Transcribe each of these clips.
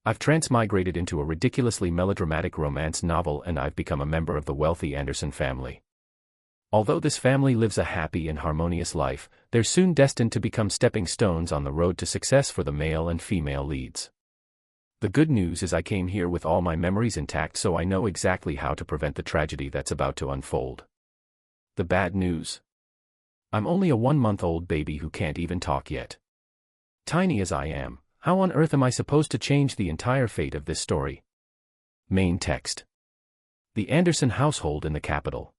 I've transmigrated into a ridiculously melodramatic romance novel, and I've become a member of the wealthy Anderson family. Although this family lives a happy and harmonious life, they're soon destined to become stepping stones on the road to success for the male and female leads. The good news is I came here with all my memories intact, so I know exactly how to prevent the tragedy that's about to unfold. The bad news? I'm only a 1-month-old baby who can't even talk yet. Tiny as I am, how on earth am I supposed to change the entire fate of this story? Main text. The Anderson household in the capital.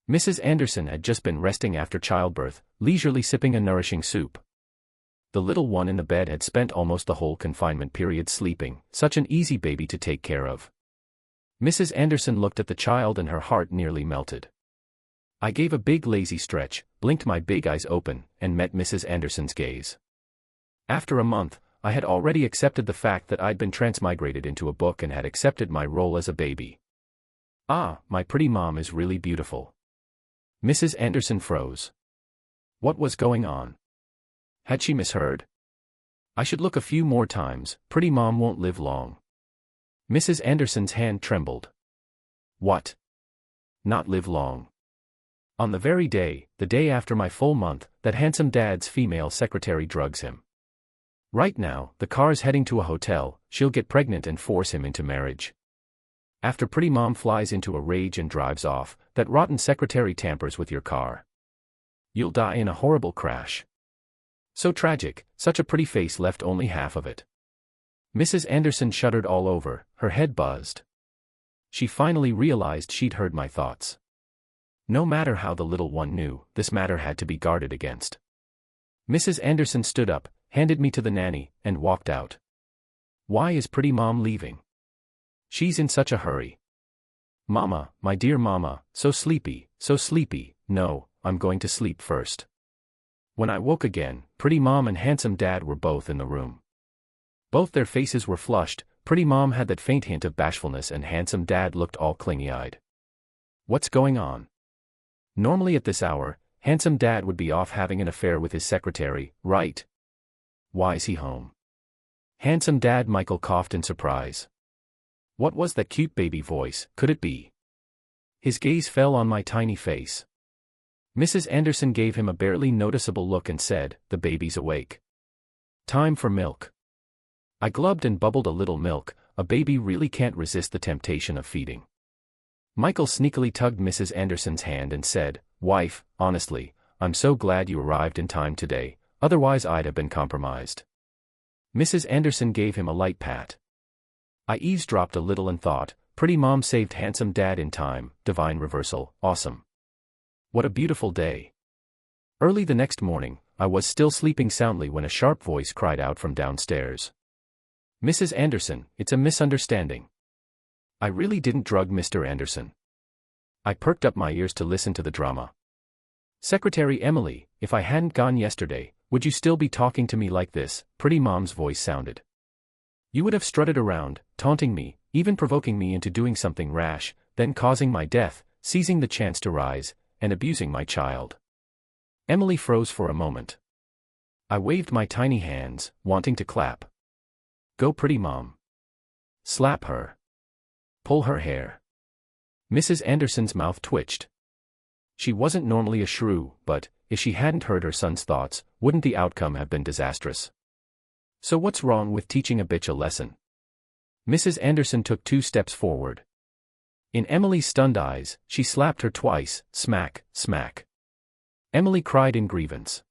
Mrs. Anderson had just been resting after childbirth, leisurely sipping a nourishing soup. The little one in the bed had spent almost the whole confinement period sleeping, such an easy baby to take care of. Mrs. Anderson looked at the child and her heart nearly melted. I gave a big lazy stretch, blinked my big eyes open, and met Mrs. Anderson's gaze. After a month, I had already accepted the fact that I'd been transmigrated into a book and had accepted my role as a baby. Ah, my pretty mom is really beautiful. Mrs. Anderson froze. What was going on? Had she misheard? I should look a few more times, pretty mom won't live long. Mrs. Anderson's hand trembled. What? Not live long. On the very day, the day after my full month, that handsome dad's female secretary drugs him. Right now, the car's heading to a hotel, she'll get pregnant and force him into marriage. After pretty mom flies into a rage and drives off, that rotten secretary tampers with your car. You'll die in a horrible crash. So tragic, such a pretty face left only half of it. Mrs. Anderson shuddered all over, her head buzzed. She finally realized she'd heard my thoughts. No matter how the little one knew, this matter had to be guarded against. Mrs. Anderson stood up, handed me to the nanny, and walked out. Why is pretty mom leaving? She's in such a hurry. Mama, my dear mama, so sleepy, no, I'm going to sleep first. When I woke again, pretty mom and handsome dad were both in the room. Both their faces were flushed, pretty mom had that faint hint of bashfulness and handsome dad looked all clingy-eyed. What's going on? Normally at this hour, handsome dad would be off having an affair with his secretary, right? Why is he home? Handsome dad Michael coughed in surprise. What was that cute baby voice, could it be? His gaze fell on my tiny face. Mrs. Anderson gave him a barely noticeable look and said, the baby's awake. Time for milk. I glubbed and bubbled a little milk, a baby really can't resist the temptation of feeding. Michael sneakily tugged Mrs. Anderson's hand and said, wife, honestly, I'm so glad you arrived in time today, otherwise I'd have been compromised. Mrs. Anderson gave him a light pat. I eavesdropped a little and thought, pretty mom saved handsome dad in time, divine reversal, awesome. What a beautiful day. Early the next morning, I was still sleeping soundly when a sharp voice cried out from downstairs. Mrs. Anderson, it's a misunderstanding. I really didn't drug Mr. Anderson. I perked up my ears to listen to the drama. Secretary Emily, if I hadn't gone yesterday, would you still be talking to me like this? Pretty mom's voice sounded. You would have strutted around, taunting me, even provoking me into doing something rash, then causing my death, seizing the chance to rise, and abusing my child. Emily froze for a moment. I waved my tiny hands, wanting to clap. Go pretty mom. Slap her. Pull her hair. Mrs. Anderson's mouth twitched. She wasn't normally a shrew, but, if she hadn't heard her son's thoughts, wouldn't the outcome have been disastrous? So what's wrong with teaching a bitch a lesson? Mrs. Anderson took 2 steps forward. In Emily's stunned eyes, she slapped her twice, smack, smack. Emily cried in grievance.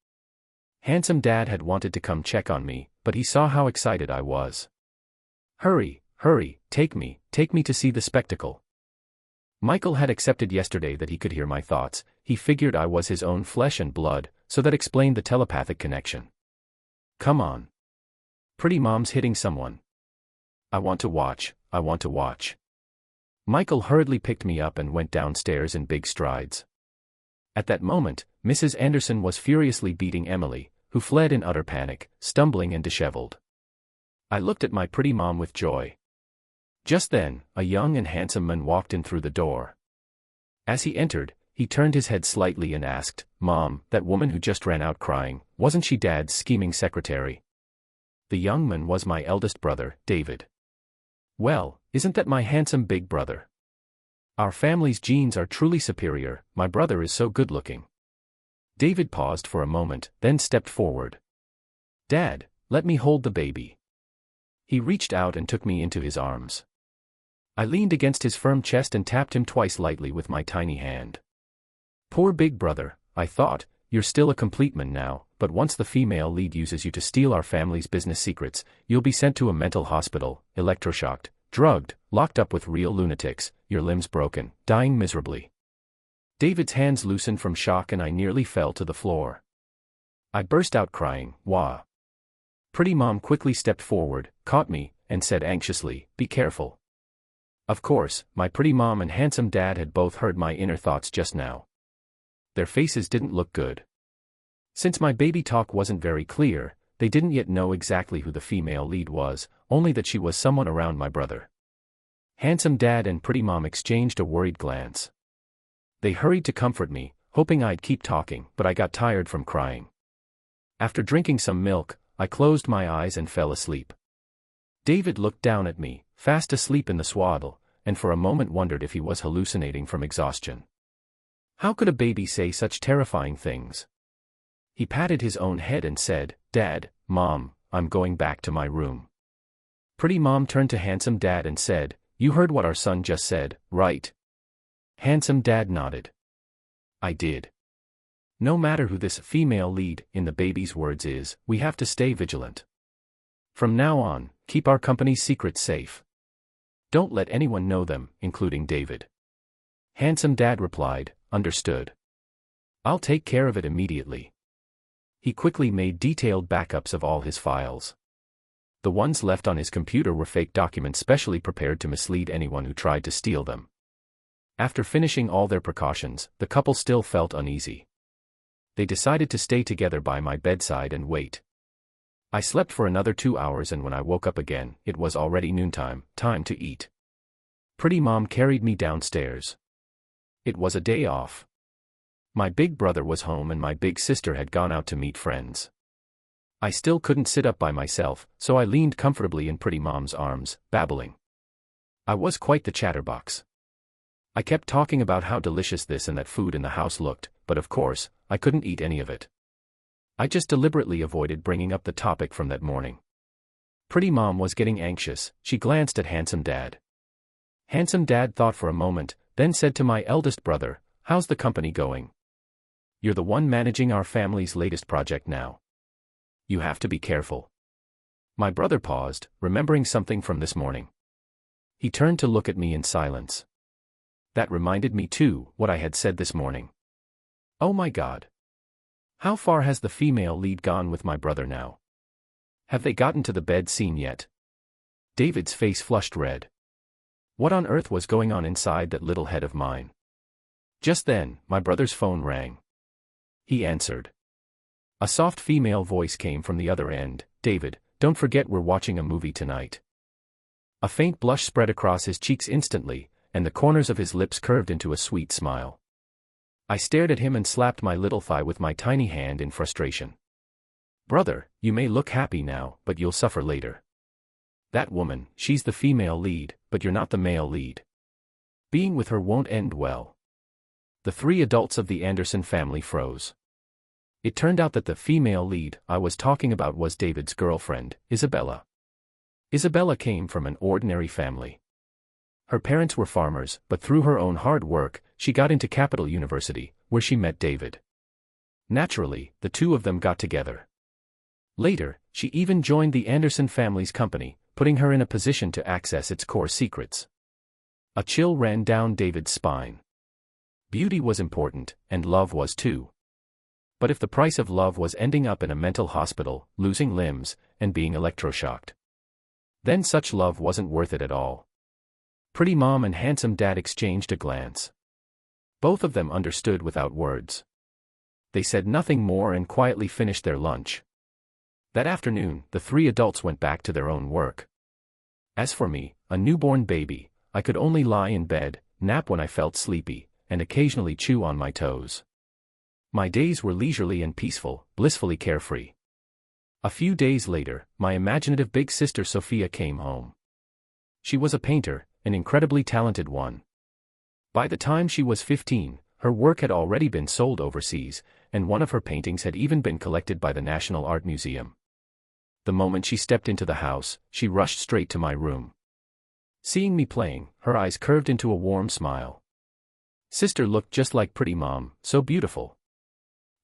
Handsome dad had wanted to come check on me, but he saw how excited I was. Hurry, hurry, take me to see the spectacle. Michael had accepted yesterday that he could hear my thoughts, he figured I was his own flesh and blood, so that explained the telepathic connection. Come on. Pretty mom's hitting someone. I want to watch. Michael hurriedly picked me up and went downstairs in big strides. At that moment, Mrs. Anderson was furiously beating Emily, who fled in utter panic, stumbling and disheveled. I looked at my pretty mom with joy. Just then, a young and handsome man walked in through the door. As he entered, he turned his head slightly and asked, Mom, that woman who just ran out crying, wasn't she Dad's scheming secretary? The young man was my eldest brother, David. Well, isn't that my handsome big brother? Our family's genes are truly superior, my brother is so good-looking. David paused for a moment, then stepped forward. Dad, let me hold the baby. He reached out and took me into his arms. I leaned against his firm chest and tapped him twice lightly with my tiny hand. Poor big brother, I thought, you're still a complete man now, but once the female lead uses you to steal our family's business secrets, you'll be sent to a mental hospital, electroshocked, drugged, locked up with real lunatics, your limbs broken, dying miserably. David's hands loosened from shock and I nearly fell to the floor. I burst out crying, wah. Pretty Mom quickly stepped forward, caught me, and said anxiously, be careful. Of course, my pretty mom and handsome dad had both heard my inner thoughts just now. Their faces didn't look good. Since my baby talk wasn't very clear, they didn't yet know exactly who the female lead was, only that she was someone around my brother. Handsome dad and pretty mom exchanged a worried glance. They hurried to comfort me, hoping I'd keep talking, but I got tired from crying. After drinking some milk, I closed my eyes and fell asleep. David looked down at me, fast asleep in the swaddle, and for a moment wondered if he was hallucinating from exhaustion. How could a baby say such terrifying things? He patted his own head and said, Dad, Mom, I'm going back to my room. Pretty Mom turned to handsome dad and said, you heard what our son just said, right? Handsome dad nodded. I did. No matter who this female lead, in the baby's words is, we have to stay vigilant. From now on, keep our company's secrets safe. Don't let anyone know them, including David. Handsome dad replied, understood. I'll take care of it immediately. He quickly made detailed backups of all his files. The ones left on his computer were fake documents specially prepared to mislead anyone who tried to steal them. After finishing all their precautions, the couple still felt uneasy. They decided to stay together by my bedside and wait. I slept for another 2 hours and when I woke up again, it was already noontime, time to eat. Pretty Mom carried me downstairs. It was a day off. My big brother was home and my big sister had gone out to meet friends. I still couldn't sit up by myself, so I leaned comfortably in Pretty Mom's arms, babbling. I was quite the chatterbox. I kept talking about how delicious this and that food in the house looked, but of course, I couldn't eat any of it. I just deliberately avoided bringing up the topic from that morning. Pretty Mom was getting anxious, she glanced at Handsome Dad. Handsome Dad thought for a moment, then said to my eldest brother, how's the company going? You're the one managing our family's latest project now. You have to be careful. My brother paused, remembering something from this morning. He turned to look at me in silence. That reminded me too, what I had said this morning. Oh my God. How far has the female lead gone with my brother now? Have they gotten to the bed scene yet? David's face flushed red. What on earth was going on inside that little head of mine? Just then, my brother's phone rang. He answered. A soft female voice came from the other end, David, don't forget we're watching a movie tonight. A faint blush spread across his cheeks instantly, and the corners of his lips curved into a sweet smile. I stared at him and slapped my little thigh with my tiny hand in frustration. Brother, you may look happy now, but you'll suffer later. That woman, she's the female lead, but you're not the male lead. Being with her won't end well. The 3 adults of the Anderson family froze. It turned out that the female lead I was talking about was David's girlfriend, Isabella. Isabella came from an ordinary family. Her parents were farmers, but through her own hard work, she got into Capital University, where she met David. Naturally, the two of them got together. Later, she even joined the Anderson family's company, putting her in a position to access its core secrets. A chill ran down David's spine. Beauty was important, and love was too. But if the price of love was ending up in a mental hospital, losing limbs, and being electroshocked, then such love wasn't worth it at all. Pretty Mom and Handsome Dad exchanged a glance. Both of them understood without words. They said nothing more and quietly finished their lunch. That afternoon, the 3 adults went back to their own work. As for me, a newborn baby, I could only lie in bed, nap when I felt sleepy, and occasionally chew on my toes. My days were leisurely and peaceful, blissfully carefree. A few days later, my imaginative big sister Sophia came home. She was a painter, an incredibly talented one. By the time she was 15, her work had already been sold overseas, and one of her paintings had even been collected by the National Art Museum. The moment she stepped into the house, she rushed straight to my room. Seeing me playing, her eyes curved into a warm smile. Sister looked just like pretty mom, so beautiful.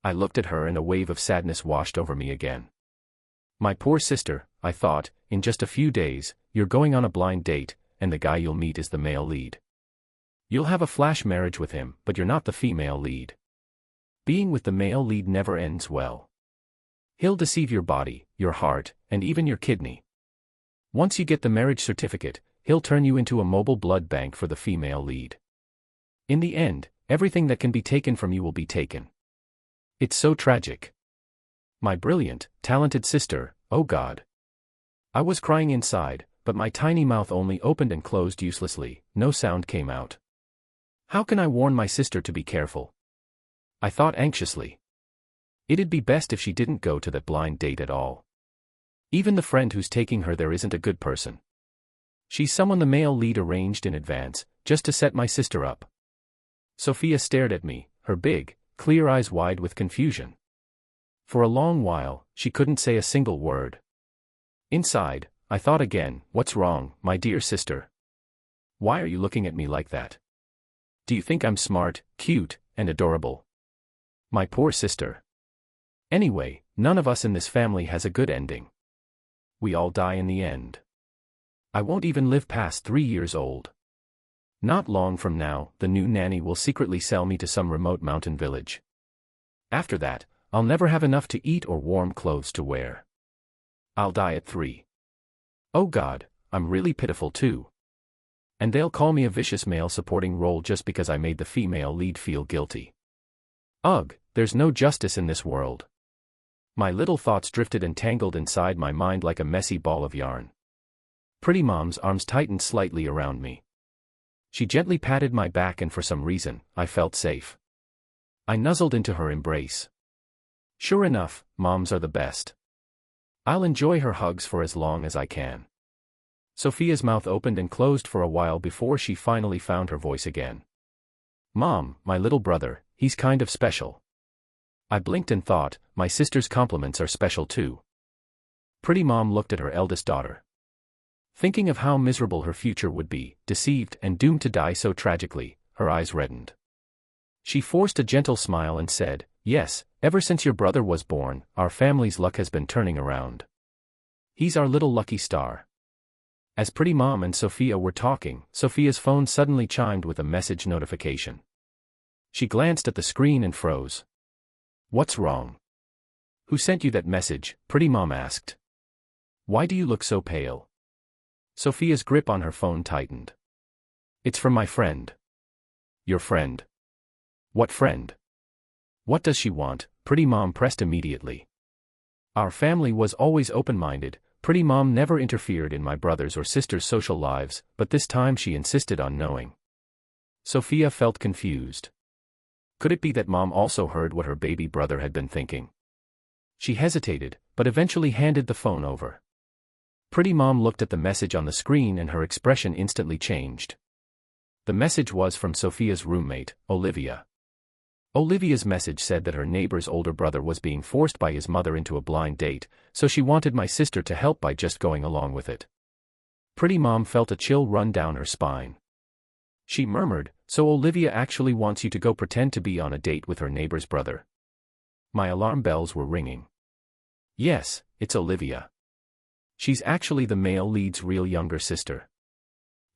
I looked at her and a wave of sadness washed over me again. My poor sister, I thought, in just a few days, you're going on a blind date, and the guy you'll meet is the male lead. You'll have a flash marriage with him, but you're not the female lead. Being with the male lead never ends well. He'll deceive your body, your heart, and even your kidney. Once you get the marriage certificate, he'll turn you into a mobile blood bank for the female lead. In the end, everything that can be taken from you will be taken. It's so tragic. My brilliant, talented sister, oh God. I was crying inside, but my tiny mouth only opened and closed uselessly, no sound came out. How can I warn my sister to be careful? I thought anxiously. It'd be best if she didn't go to that blind date at all. Even the friend who's taking her there isn't a good person. She's someone the male lead arranged in advance, just to set my sister up. Sophia stared at me, her big, clear eyes wide with confusion. For a long while, she couldn't say a single word. Inside, I thought again, what's wrong, my dear sister? Why are you looking at me like that? Do you think I'm smart, cute, and adorable? My poor sister. Anyway, none of us in this family has a good ending. We all die in the end. I won't even live past 3 years old. Not long from now, the new nanny will secretly sell me to some remote mountain village. After that, I'll never have enough to eat or warm clothes to wear. I'll die at 3. Oh God, I'm really pitiful too. And they'll call me a vicious male supporting role just because I made the female lead feel guilty. Ugh, there's no justice in this world. My little thoughts drifted and tangled inside my mind like a messy ball of yarn. Pretty mom's arms tightened slightly around me. She gently patted my back and for some reason, I felt safe. I nuzzled into her embrace. Sure enough, moms are the best. I'll enjoy her hugs for as long as I can. Sophia's mouth opened and closed for a while before she finally found her voice again. Mom, my little brother, he's kind of special. I blinked and thought, my sister's compliments are special too. Pretty mom looked at her eldest daughter. Thinking of how miserable her future would be, deceived and doomed to die so tragically, her eyes reddened. She forced a gentle smile and said, yes, ever since your brother was born, our family's luck has been turning around. He's our little lucky star. As Pretty Mom and Sophia were talking, Sophia's phone suddenly chimed with a message notification. She glanced at the screen and froze. What's wrong? Who sent you that message? Pretty Mom asked. Why do you look so pale? Sophia's grip on her phone tightened. It's from my friend. Your friend? What friend? What does she want? Pretty Mom pressed immediately. Our family was always open-minded. Pretty Mom never interfered in my brother's or sister's social lives, but this time she insisted on knowing. Sophia felt confused. Could it be that Mom also heard what her baby brother had been thinking? She hesitated, but eventually handed the phone over. Pretty Mom looked at the message on the screen and her expression instantly changed. The message was from Sophia's roommate, Olivia. Olivia's message said that her neighbor's older brother was being forced by his mother into a blind date, so she wanted my sister to help by just going along with it. Pretty Mom felt a chill run down her spine. She murmured, so Olivia actually wants you to go pretend to be on a date with her neighbor's brother. My alarm bells were ringing. Yes, it's Olivia. She's actually the male lead's real younger sister.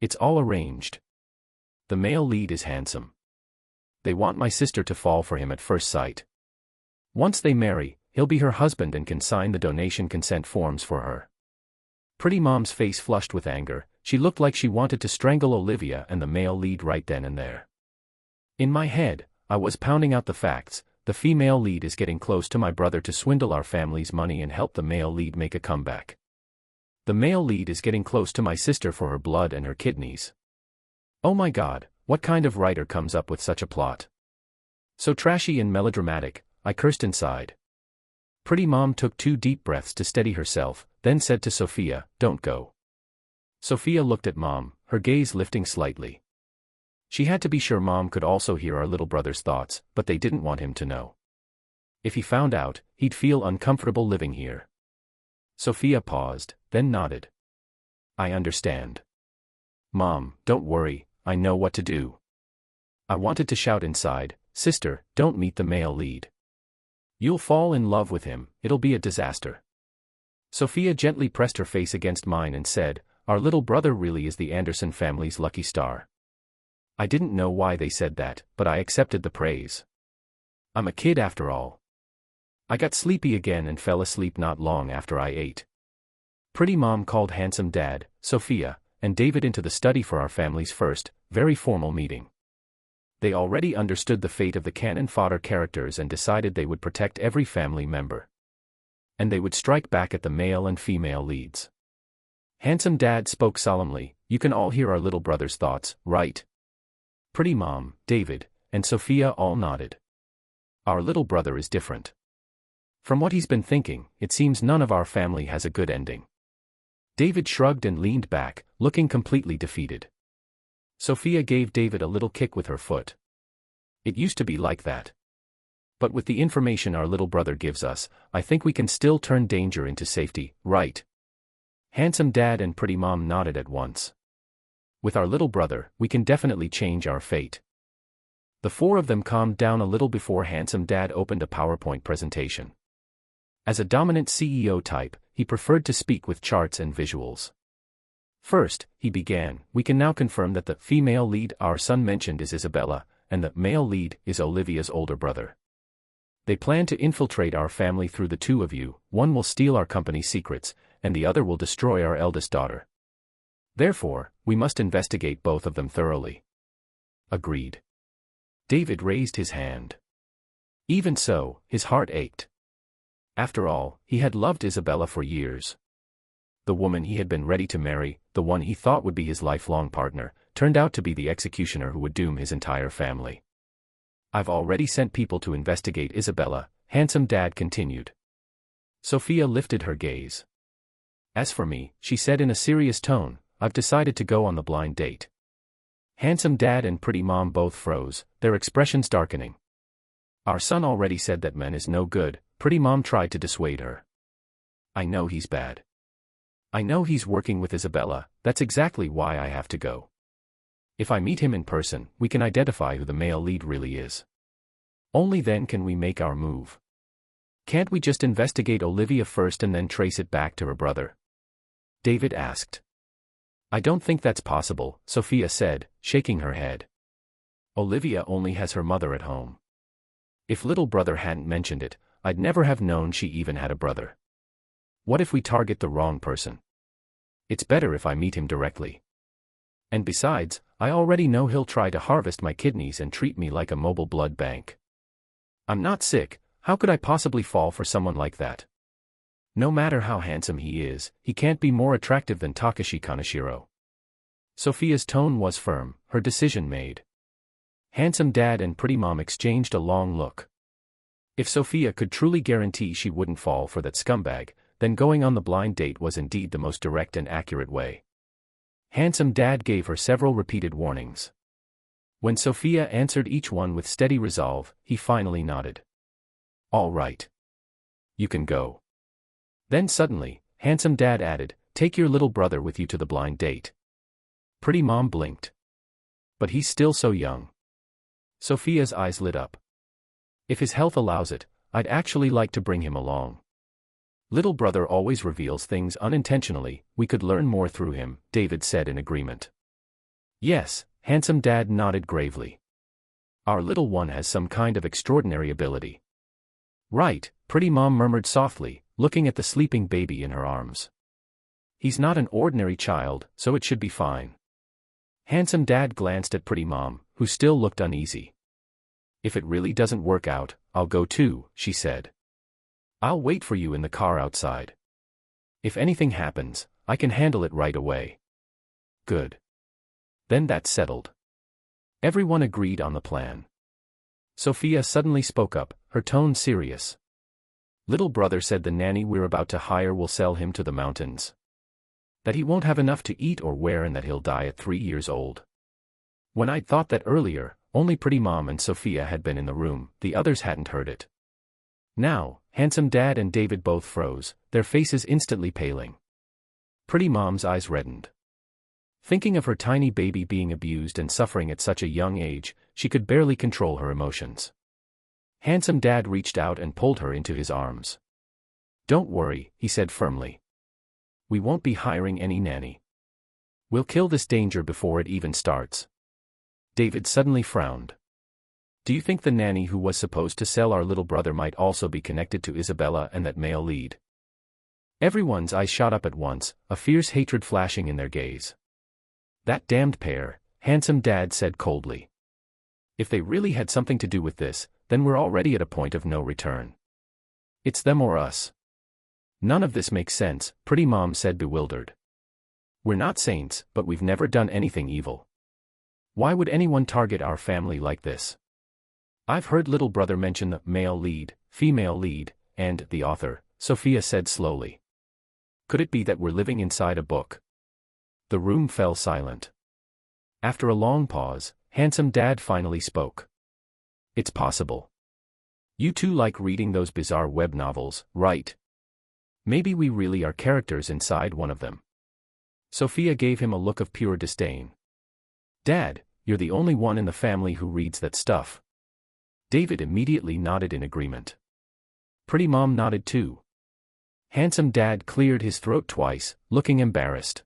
It's all arranged. The male lead is handsome. They want my sister to fall for him at first sight. Once they marry, he'll be her husband and can sign the donation consent forms for her. Pretty Mom's face flushed with anger. She looked like she wanted to strangle Olivia and the male lead right then and there. In my head, I was pounding out the facts. The female lead is getting close to my brother to swindle our family's money and help the male lead make a comeback. The male lead is getting close to my sister for her blood and her kidneys. Oh my God, what kind of writer comes up with such a plot? So trashy and melodramatic, I cursed inside. Pretty Mom took 2 deep breaths to steady herself, then said to Sophia, "Don't go." Sophia looked at Mom, her gaze lifting slightly. She had to be sure Mom could also hear our little brother's thoughts, but they didn't want him to know. If he found out, he'd feel uncomfortable living here. Sophia paused, then nodded. "I understand. Mom, don't worry, I know what to do." I wanted to shout inside, "Sister, don't meet the male lead. You'll fall in love with him, it'll be a disaster." Sophia gently pressed her face against mine and said, "Our little brother really is the Anderson family's lucky star." I didn't know why they said that, but I accepted the praise. I'm a kid after all. I got sleepy again and fell asleep not long after I ate. Pretty Mom called Handsome Dad, Sophia, and David into the study for our family's first, very formal meeting. They already understood the fate of the cannon fodder characters and decided they would protect every family member. And they would strike back at the male and female leads. Handsome Dad spoke solemnly, "You can all hear our little brother's thoughts, right?" Pretty Mom, David, and Sophia all nodded. Our little brother is different. From what he's been thinking, it seems none of our family has a good ending. David shrugged and leaned back, looking completely defeated. Sophia gave David a little kick with her foot. "It used to be like that. But with the information our little brother gives us, I think we can still turn danger into safety, right?" Handsome Dad and Pretty Mom nodded at once. "With our little brother, we can definitely change our fate." The 4 of them calmed down a little before Handsome Dad opened a PowerPoint presentation. As a dominant CEO type, he preferred to speak with charts and visuals. First, he began, "We can now confirm that the female lead our son mentioned is Isabella, and the male lead is Olivia's older brother. They plan to infiltrate our family through the 2 of you, one will steal our company's secrets, and the other will destroy our eldest daughter. Therefore, we must investigate both of them thoroughly." Agreed. David raised his hand. Even so, his heart ached. After all, he had loved Isabella for years. The woman he had been ready to marry, the one he thought would be his lifelong partner, turned out to be the executioner who would doom his entire family. "I've already sent people to investigate Isabella," Handsome Dad continued. Sophia lifted her gaze. "As for me," she said in a serious tone, "I've decided to go on the blind date." Handsome Dad and Pretty Mom both froze, their expressions darkening. "Our son already said that man is no good," Pretty Mom tried to dissuade her. "I know he's bad. I know he's working with Isabella, that's exactly why I have to go. If I meet him in person, we can identify who the male lead really is. Only then can we make our move. Can't we just investigate Olivia first and then trace it back to her brother?" David asked. "I don't think that's possible," Sophia said, shaking her head. "Olivia only has her mother at home. If little brother hadn't mentioned it, I'd never have known she even had a brother. What if we target the wrong person? It's better if I meet him directly. And besides, I already know he'll try to harvest my kidneys and treat me like a mobile blood bank. I'm not sick, how could I possibly fall for someone like that? No matter how handsome he is, he can't be more attractive than Takashi Kaneshiro." Sophia's tone was firm, her decision made. Handsome Dad and Pretty Mom exchanged a long look. If Sophia could truly guarantee she wouldn't fall for that scumbag, then going on the blind date was indeed the most direct and accurate way. Handsome Dad gave her several repeated warnings. When Sophia answered each one with steady resolve, he finally nodded. "All right. You can go." Then suddenly, Handsome Dad added, "Take your little brother with you to the blind date." Pretty Mom blinked. "But he's still so young." Sophia's eyes lit up. "If his health allows it, I'd actually like to bring him along. Little brother always reveals things unintentionally, we could learn more through him," David said in agreement. "Yes," Handsome Dad nodded gravely. "Our little one has some kind of extraordinary ability." "Right," Pretty Mom murmured softly, looking at the sleeping baby in her arms. "He's not an ordinary child, so it should be fine." Handsome Dad glanced at Pretty Mom, who still looked uneasy. "If it really doesn't work out, I'll go too," she said. "I'll wait for you in the car outside. If anything happens, I can handle it right away." "Good. Then that's settled." Everyone agreed on the plan. Sophia suddenly spoke up, her tone serious. Little brother said the nanny we're about to hire will sell him to the mountains. That he won't have enough to eat or wear and that he'll die at 3 years old. When I'd thought that earlier, only Pretty Mom and Sophia had been in the room, the others hadn't heard it. Now, Handsome Dad and David both froze, their faces instantly paling. Pretty Mom's eyes reddened. Thinking of her tiny baby being abused and suffering at such a young age, she could barely control her emotions. Handsome Dad reached out and pulled her into his arms. "Don't worry," he said firmly. "We won't be hiring any nanny. We'll kill this danger before it even starts." David suddenly frowned. "Do you think the nanny who was supposed to sell our little brother might also be connected to Isabella and that male lead?" Everyone's eyes shot up at once, a fierce hatred flashing in their gaze. "That damned pair," Handsome Dad said coldly. "If they really had something to do with this, then we're already at a point of no return. It's them or us." "None of this makes sense," Pretty Mom said bewildered. "We're not saints, but we've never done anything evil. Why would anyone target our family like this?" "I've heard little brother mention the male lead, female lead, and the author," Sophia said slowly. "Could it be that we're living inside a book?" The room fell silent. After a long pause, Handsome Dad finally spoke. "It's possible. You two like reading those bizarre web novels, right? Maybe we really are characters inside one of them." Sophia gave him a look of pure disdain. "Dad, you're the only one in the family who reads that stuff." David immediately nodded in agreement. Pretty Mom nodded too. Handsome Dad cleared his throat twice, looking embarrassed.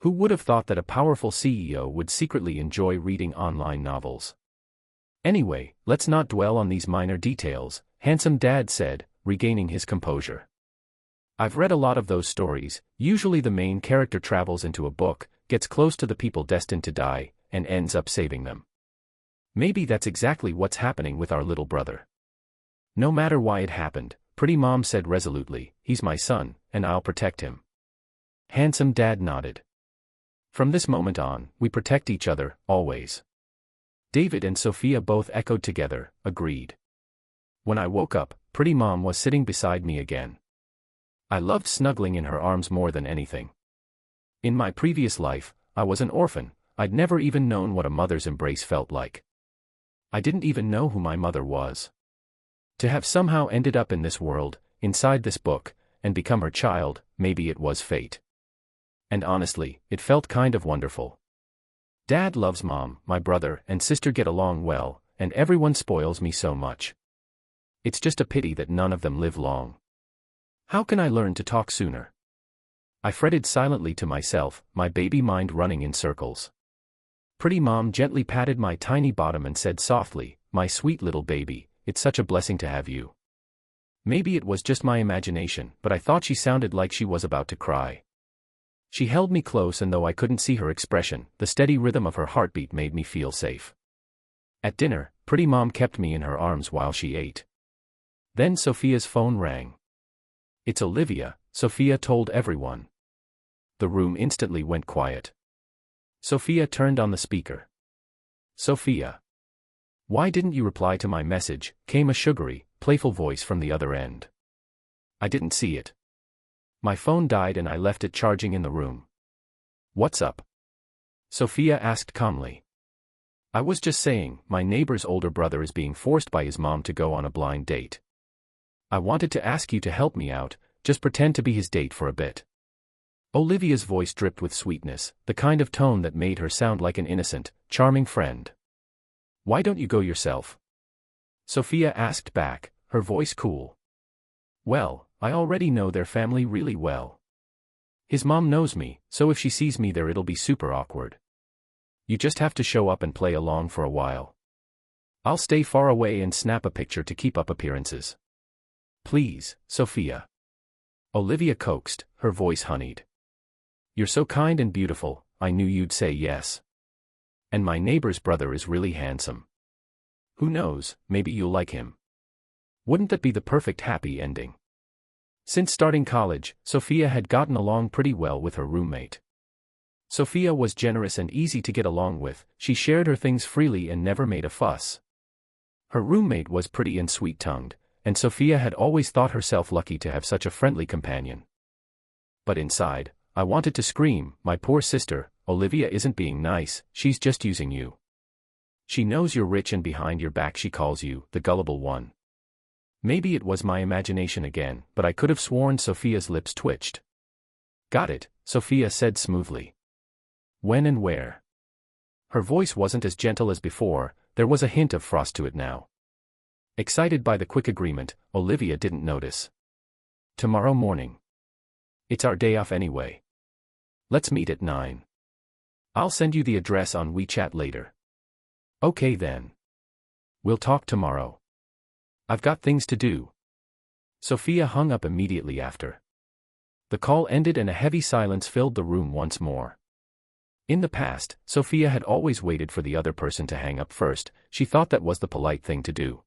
Who would have thought that a powerful CEO would secretly enjoy reading online novels? "Anyway, let's not dwell on these minor details," Handsome Dad said, regaining his composure. "I've read a lot of those stories. Usually the main character travels into a book, gets close to the people destined to die, and ends up saving them. Maybe that's exactly what's happening with our little brother." "No matter why it happened," Pretty Mom said resolutely, "he's my son, and I'll protect him." Handsome Dad nodded. "From this moment on, we protect each other, always." David and Sophia both echoed together, agreed. When I woke up, Pretty Mom was sitting beside me again. I loved snuggling in her arms more than anything. In my previous life, I was an orphan. I'd never even known what a mother's embrace felt like. I didn't even know who my mother was. To have somehow ended up in this world, inside this book, and become her child, maybe it was fate. And honestly, it felt kind of wonderful. Dad loves Mom, my brother and sister get along well, and everyone spoils me so much. It's just a pity that none of them live long. How can I learn to talk sooner? I fretted silently to myself, my baby mind running in circles. Pretty Mom gently patted my tiny bottom and said softly, "My sweet little baby, it's such a blessing to have you." Maybe it was just my imagination, but I thought she sounded like she was about to cry. She held me close and though I couldn't see her expression, the steady rhythm of her heartbeat made me feel safe. At dinner, Pretty Mom kept me in her arms while she ate. Then Sophia's phone rang. "It's Olivia," Sophia told everyone. The room instantly went quiet. Sophia turned on the speaker. "Sophia. Why didn't you reply to my message?" came a sugary, playful voice from the other end. "I didn't see it. My phone died and I left it charging in the room." "What's up?" Sophia asked calmly. "I was just saying, my neighbor's older brother is being forced by his mom to go on a blind date. I wanted to ask you to help me out, just pretend to be his date for a bit." Olivia's voice dripped with sweetness, the kind of tone that made her sound like an innocent, charming friend. "Why don't you go yourself?" Sophia asked back, her voice cool. "Well, I already know their family really well. His mom knows me, so if she sees me there it'll be super awkward. You just have to show up and play along for a while. I'll stay far away and snap a picture to keep up appearances." "Please, Sophia." Olivia coaxed, her voice honeyed. "You're so kind and beautiful, I knew you'd say yes. And my neighbor's brother is really handsome. Who knows, maybe you'll like him. Wouldn't that be the perfect happy ending?" Since starting college, Sophia had gotten along pretty well with her roommate. Sophia was generous and easy to get along with, she shared her things freely and never made a fuss. Her roommate was pretty and sweet-tongued, and Sophia had always thought herself lucky to have such a friendly companion. But inside, I wanted to scream, "My poor sister, Olivia isn't being nice, she's just using you. She knows you're rich and behind your back she calls you the gullible one." Maybe it was my imagination again, but I could have sworn Sophia's lips twitched. "Got it," Sophia said smoothly. "When and where?" Her voice wasn't as gentle as before, there was a hint of frost to it now. Excited by the quick agreement, Olivia didn't notice. "Tomorrow morning. It's our day off anyway. Let's meet at 9. I'll send you the address on WeChat later." "Okay then. We'll talk tomorrow. I've got things to do." Sophia hung up immediately after. The call ended and a heavy silence filled the room once more. In the past, Sophia had always waited for the other person to hang up first. She thought that was the polite thing to do.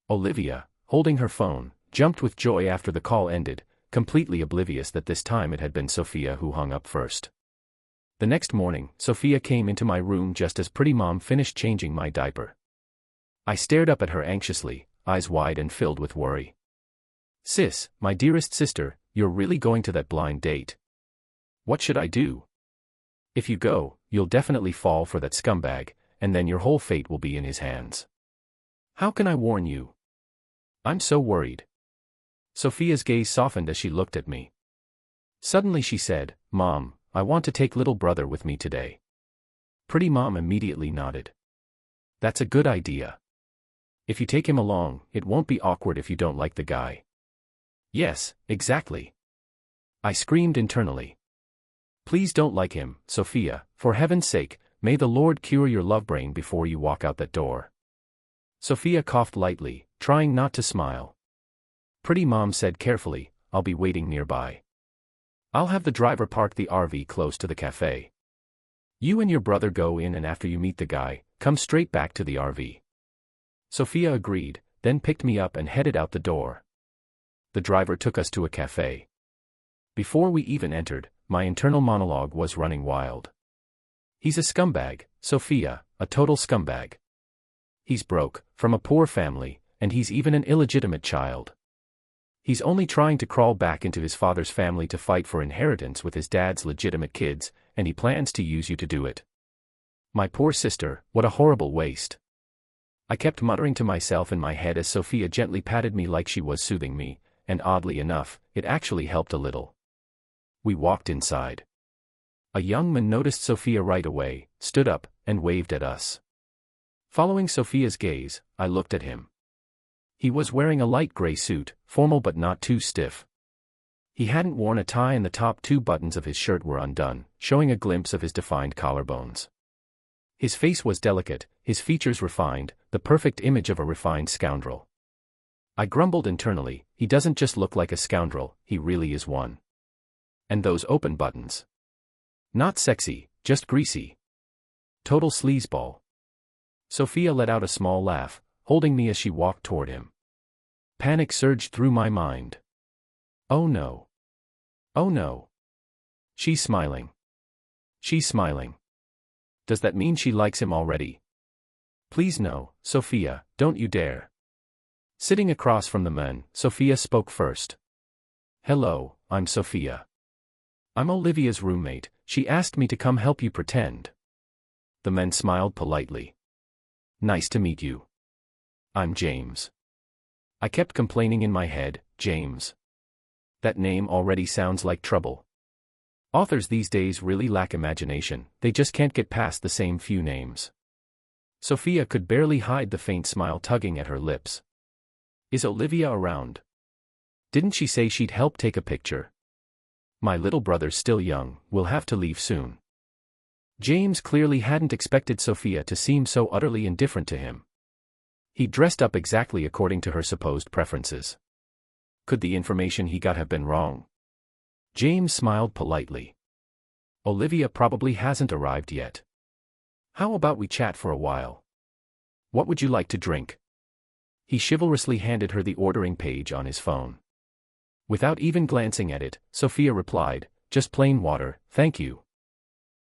Olivia, holding her phone, jumped with joy after the call ended, completely oblivious that this time it had been Sophia who hung up first. The next morning, Sophia came into my room just as Pretty Mom finished changing my diaper. I stared up at her anxiously, eyes wide and filled with worry. "Sis, my dearest sister, you're really going to that blind date. What should I do? If you go, you'll definitely fall for that scumbag, and then your whole fate will be in his hands. How can I warn you? I'm so worried." Sophia's gaze softened as she looked at me. Suddenly she said, "Mom, I want to take little brother with me today." Pretty Mom immediately nodded. "That's a good idea. If you take him along, it won't be awkward if you don't like the guy." "Yes, exactly." I screamed internally. "Please don't like him, Sophia, for heaven's sake, may the Lord cure your love brain before you walk out that door." Sophia coughed lightly, trying not to smile. Pretty Mom said carefully, "I'll be waiting nearby. I'll have the driver park the RV close to the cafe. You and your brother go in and after you meet the guy, come straight back to the RV." Sophia agreed, then picked me up and headed out the door. The driver took us to a cafe. Before we even entered, my internal monologue was running wild. "He's a scumbag, Sophia, a total scumbag. He's broke, from a poor family, and he's even an illegitimate child. He's only trying to crawl back into his father's family to fight for inheritance with his dad's legitimate kids, and he plans to use you to do it. My poor sister, what a horrible waste." I kept muttering to myself in my head as Sophia gently patted me like she was soothing me, and oddly enough, it actually helped a little. We walked inside. A young man noticed Sophia right away, stood up, and waved at us. Following Sophia's gaze, I looked at him. He was wearing a light gray suit, formal but not too stiff. He hadn't worn a tie and the top 2 buttons of his shirt were undone, showing a glimpse of his defined collarbones. His face was delicate, his features refined, the perfect image of a refined scoundrel. I grumbled internally, he doesn't just look like a scoundrel, he really is one. And those open buttons. Not sexy, just greasy. Total sleazeball. Sophia let out a small laugh, holding me as she walked toward him. Panic surged through my mind. Oh no. Oh no. She's smiling. She's smiling. Does that mean she likes him already? Please no, Sophia, don't you dare. Sitting across from the man, Sophia spoke first. "Hello, I'm Sophia. I'm Olivia's roommate, she asked me to come help you pretend." The man smiled politely. "Nice to meet you. I'm James." I kept complaining in my head, James. That name already sounds like trouble. Authors these days really lack imagination, they just can't get past the same few names. Sophia could barely hide the faint smile tugging at her lips. "Is Olivia around? Didn't she say she'd help take a picture? My little brother's still young, we'll have to leave soon." James clearly hadn't expected Sophia to seem so utterly indifferent to him. He dressed up exactly according to her supposed preferences. Could the information he got have been wrong? James smiled politely. "Olivia probably hasn't arrived yet. How about we chat for a while? What would you like to drink?" He chivalrously handed her the ordering page on his phone. Without even glancing at it, Sophia replied, "Just plain water, thank you."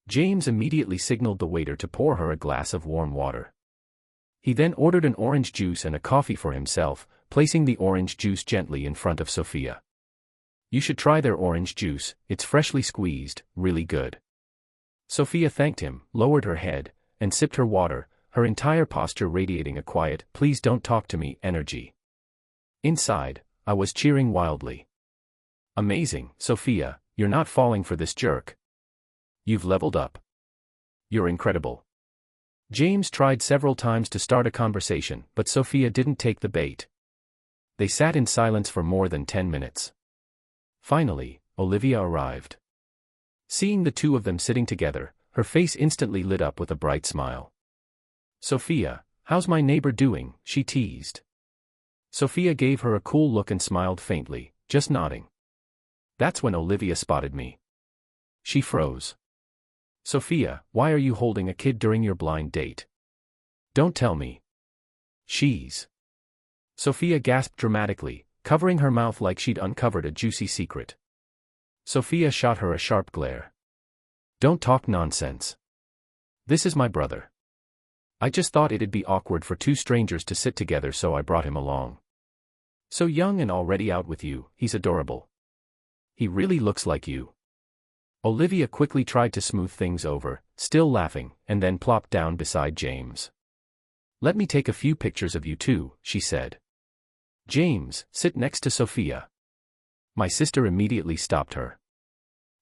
James immediately signaled the waiter to pour her a glass of warm water. He then ordered an orange juice and a coffee for himself, placing the orange juice gently in front of Sophia. You should try their orange juice, it's freshly squeezed, really good. Sophia thanked him, lowered her head, and sipped her water, her entire posture radiating a quiet, please don't talk to me energy. Inside, I was cheering wildly. Amazing, Sophia, you're not falling for this jerk. You've leveled up. You're incredible. James tried several times to start a conversation, but Sophia didn't take the bait. They sat in silence for more than 10 minutes. Finally, Olivia arrived. Seeing the two of them sitting together, her face instantly lit up with a bright smile. Sophia, how's my neighbor doing? She teased. Sophia gave her a cool look and smiled faintly, just nodding. That's when Olivia spotted me. She froze. Sophia, why are you holding a kid during your blind date? Don't tell me. She's. Sophia gasped dramatically, covering her mouth like she'd uncovered a juicy secret. Sophia shot her a sharp glare. Don't talk nonsense. This is my brother. I just thought it'd be awkward for two strangers to sit together, so I brought him along. So young and already out with you, he's adorable. He really looks like you. Olivia quickly tried to smooth things over, still laughing, and then plopped down beside James. Let me take a few pictures of you too, she said. James, sit next to Sophia. My sister immediately stopped her.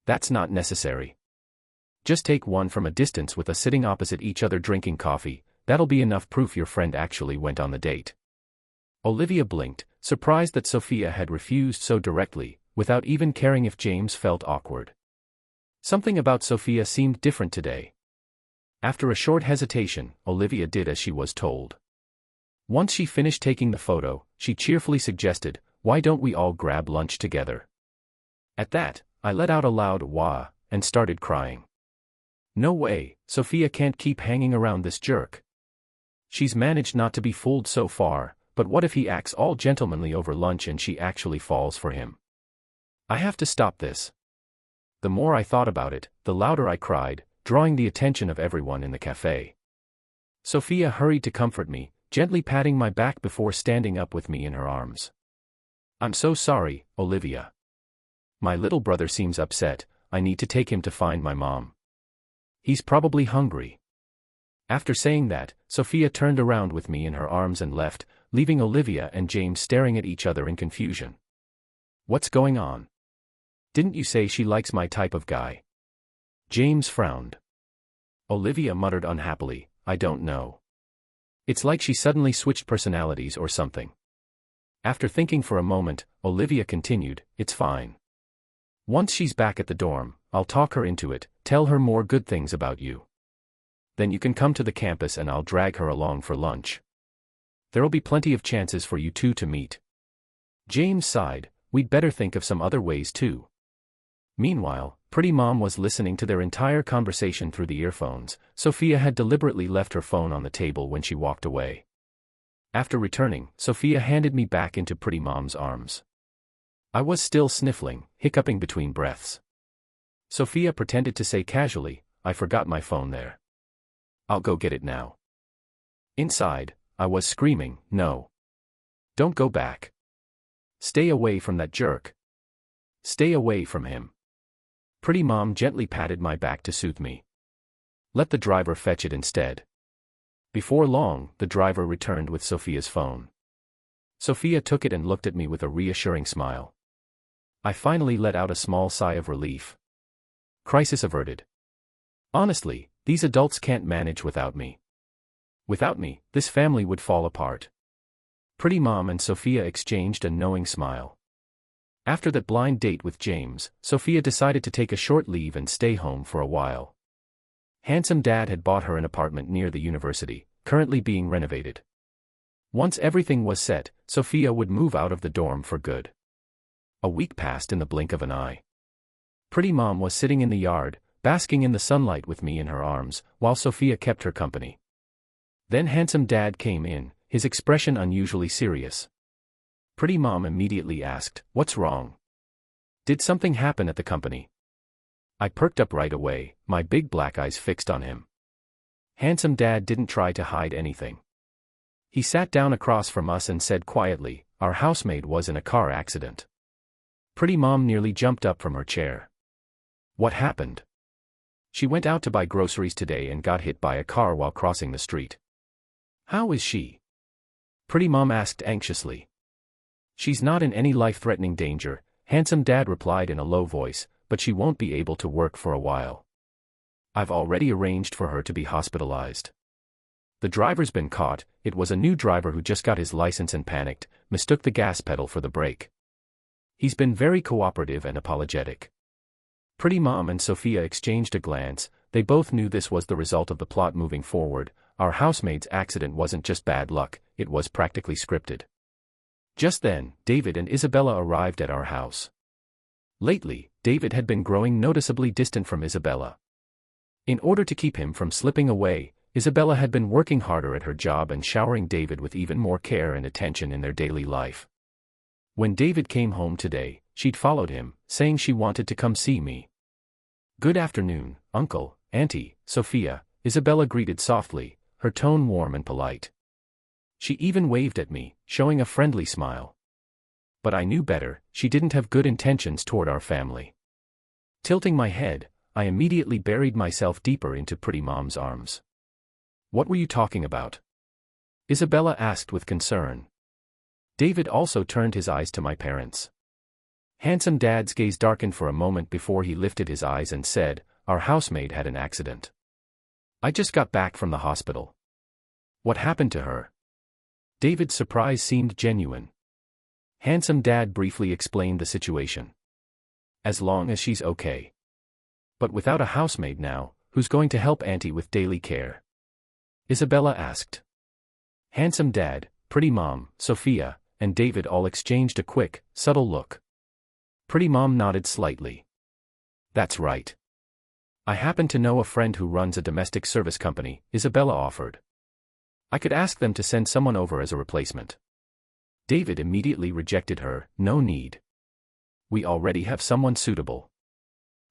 That's not necessary. Just take one from a distance with us sitting opposite each other drinking coffee, that'll be enough proof your friend actually went on the date. Olivia blinked, surprised that Sophia had refused so directly, without even caring if James felt awkward. Something about Sophia seemed different today. After a short hesitation, Olivia did as she was told. Once she finished taking the photo, she cheerfully suggested, why don't we all grab lunch together? At that, I let out a loud wah, and started crying. No way, Sophia can't keep hanging around this jerk. She's managed not to be fooled so far, but what if he acts all gentlemanly over lunch and she actually falls for him? I have to stop this. The more I thought about it, the louder I cried, drawing the attention of everyone in the cafe. Sophia hurried to comfort me, gently patting my back before standing up with me in her arms. I'm so sorry, Olivia. My little brother seems upset, I need to take him to find my mom. He's probably hungry. After saying that, Sophia turned around with me in her arms and left, leaving Olivia and James staring at each other in confusion. What's going on? Didn't you say she likes my type of guy? James frowned. Olivia muttered unhappily, I don't know. It's like she suddenly switched personalities or something. After thinking for a moment, Olivia continued, it's fine. Once she's back at the dorm, I'll talk her into it, tell her more good things about you. Then you can come to the campus and I'll drag her along for lunch. There'll be plenty of chances for you two to meet. James sighed, we'd better think of some other ways too. Meanwhile, Pretty Mom was listening to their entire conversation through the earphones. Sophia had deliberately left her phone on the table when she walked away. After returning, Sophia handed me back into Pretty Mom's arms. I was still sniffling, hiccuping between breaths. Sophia pretended to say casually, I forgot my phone there. I'll go get it now. Inside, I was screaming, no. Don't go back. Stay away from that jerk. Stay away from him. Pretty Mom gently patted my back to soothe me. Let the driver fetch it instead. Before long, the driver returned with Sophia's phone. Sophia took it and looked at me with a reassuring smile. I finally let out a small sigh of relief. Crisis averted. Honestly, these adults can't manage without me. Without me, this family would fall apart. Pretty Mom and Sophia exchanged a knowing smile. After that blind date with James, Sophia decided to take a short leave and stay home for a while. Handsome Dad had bought her an apartment near the university, currently being renovated. Once everything was set, Sophia would move out of the dorm for good. A week passed in the blink of an eye. Pretty Mom was sitting in the yard, basking in the sunlight with me in her arms, while Sophia kept her company. Then Handsome Dad came in, his expression unusually serious. Pretty Mom immediately asked, what's wrong? Did something happen at the company? I perked up right away, my big black eyes fixed on him. Handsome Dad didn't try to hide anything. He sat down across from us and said quietly, our housemaid was in a car accident. Pretty Mom nearly jumped up from her chair. What happened? She went out to buy groceries today and got hit by a car while crossing the street. How is she? Pretty Mom asked anxiously. She's not in any life-threatening danger, Handsome Dad replied in a low voice, but she won't be able to work for a while. I've already arranged for her to be hospitalized. The driver's been caught. It was a new driver who just got his license and panicked, mistook the gas pedal for the brake. He's been very cooperative and apologetic. Pretty Mom and Sophia exchanged a glance. They both knew this was the result of the plot moving forward. Our housemaid's accident wasn't just bad luck, it was practically scripted. Just then, David and Isabella arrived at our house. Lately, David had been growing noticeably distant from Isabella. In order to keep him from slipping away, Isabella had been working harder at her job and showering David with even more care and attention in their daily life. When David came home today, she'd followed him, saying she wanted to come see me. Good afternoon, Uncle, Auntie, Sophia, Isabella greeted softly, her tone warm and polite. She even waved at me, showing a friendly smile. But I knew better, she didn't have good intentions toward our family. Tilting my head, I immediately buried myself deeper into Pretty Mom's arms. What were you talking about? Isabella asked with concern. David also turned his eyes to my parents. Handsome Dad's gaze darkened for a moment before he lifted his eyes and said, our housemaid had an accident. I just got back from the hospital. What happened to her? David's surprise seemed genuine. Handsome Dad briefly explained the situation. As long as she's okay. But without a housemaid now, who's going to help Auntie with daily care? Isabella asked. Handsome Dad, Pretty Mom, Sophia, and David all exchanged a quick, subtle look. Pretty Mom nodded slightly. That's right. I happen to know a friend who runs a domestic service company, Isabella offered. I could ask them to send someone over as a replacement. David immediately rejected her, no need. We already have someone suitable.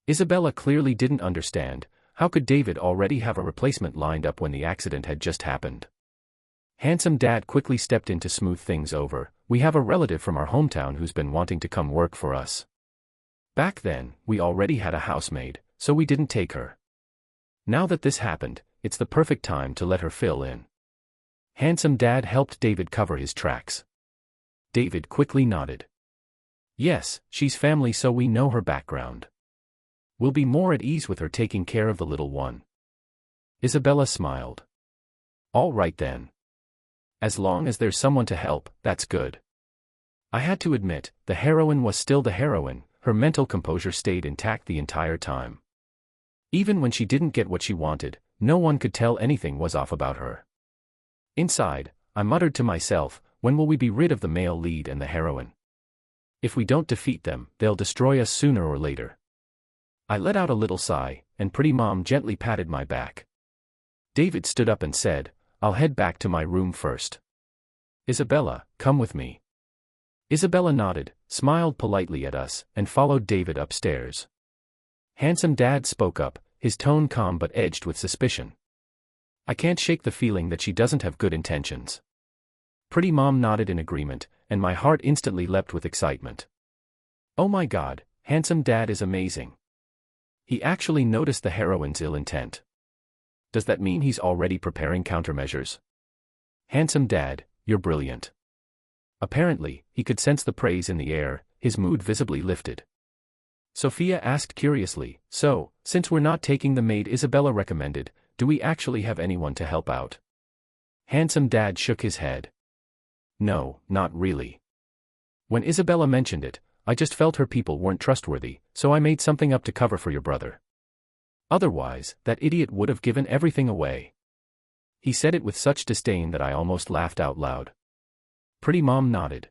Isabella clearly didn't understand, how could David already have a replacement lined up when the accident had just happened? Handsome Dad quickly stepped in to smooth things over. We have a relative from our hometown who's been wanting to come work for us. Back then, we already had a housemaid, so we didn't take her. Now that this happened, it's the perfect time to let her fill in. Handsome Dad helped David cover his tracks. David quickly nodded. Yes, she's family, so we know her background. We'll be more at ease with her taking care of the little one. Isabella smiled. All right then. As long as there's someone to help, that's good. I had to admit, the heroine was still the heroine. Her mental composure stayed intact the entire time. Even when she didn't get what she wanted, no one could tell anything was off about her. Inside, I muttered to myself, when will we be rid of the male lead and the heroine? If we don't defeat them, they'll destroy us sooner or later. I let out a little sigh, and Pretty Mom gently patted my back. David stood up and said, I'll head back to my room first. Isabella, come with me. Isabella nodded, smiled politely at us, and followed David upstairs. Handsome Dad spoke up, his tone calm but edged with suspicion. I can't shake the feeling that she doesn't have good intentions. Pretty Mom nodded in agreement, and my heart instantly leapt with excitement. Oh my God, Handsome Dad is amazing. He actually noticed the heroine's ill intent. Does that mean he's already preparing countermeasures? Handsome Dad, you're brilliant. Apparently, he could sense the praise in the air, his mood visibly lifted. Sophia asked curiously, so, since we're not taking the maid Isabella recommended, do we actually have anyone to help out? Handsome Dad shook his head. No, not really. When Isabella mentioned it, I just felt her people weren't trustworthy, so I made something up to cover for your brother. Otherwise, that idiot would have given everything away. He said it with such disdain that I almost laughed out loud. Pretty Mom nodded.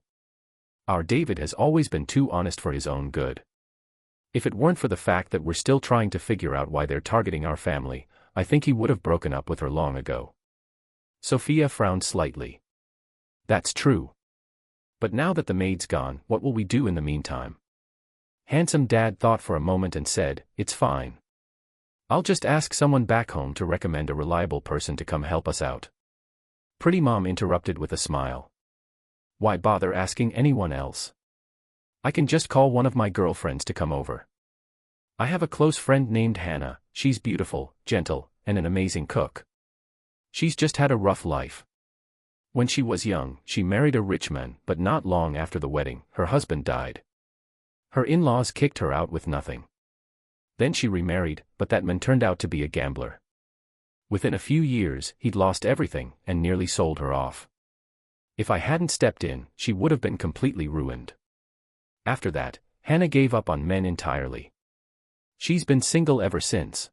Our David has always been too honest for his own good. If it weren't for the fact that we're still trying to figure out why they're targeting our family, I think he would have broken up with her long ago. Sophia frowned slightly. That's true. But now that the maid's gone, what will we do in the meantime? Handsome Dad thought for a moment and said, it's fine. I'll just ask someone back home to recommend a reliable person to come help us out. Pretty Mom interrupted with a smile. Why bother asking anyone else? I can just call one of my girlfriends to come over. I have a close friend named Hannah. She's beautiful, gentle, and an amazing cook. She's just had a rough life. When she was young, she married a rich man, but not long after the wedding, her husband died. Her in-laws kicked her out with nothing. Then she remarried, but that man turned out to be a gambler. Within a few years, he'd lost everything and nearly sold her off. If I hadn't stepped in, she would have been completely ruined. After that, Hannah gave up on men entirely. She's been single ever since.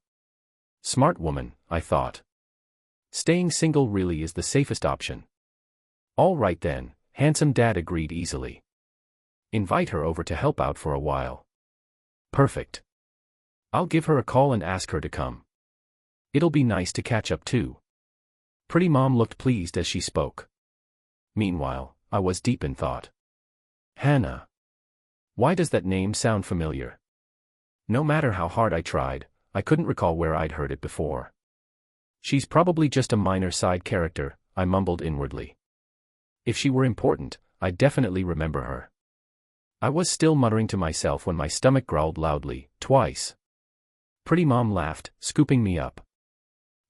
Smart woman, I thought. Staying single really is the safest option. All right then, handsome dad agreed easily. Invite her over to help out for a while. Perfect. I'll give her a call and ask her to come. It'll be nice to catch up too. Pretty mom looked pleased as she spoke. Meanwhile, I was deep in thought. Hannah. Why does that name sound familiar? No matter how hard I tried, I couldn't recall where I'd heard it before. She's probably just a minor side character, I mumbled inwardly. If she were important, I'd definitely remember her. I was still muttering to myself when my stomach growled loudly, twice. Pretty mom laughed, scooping me up.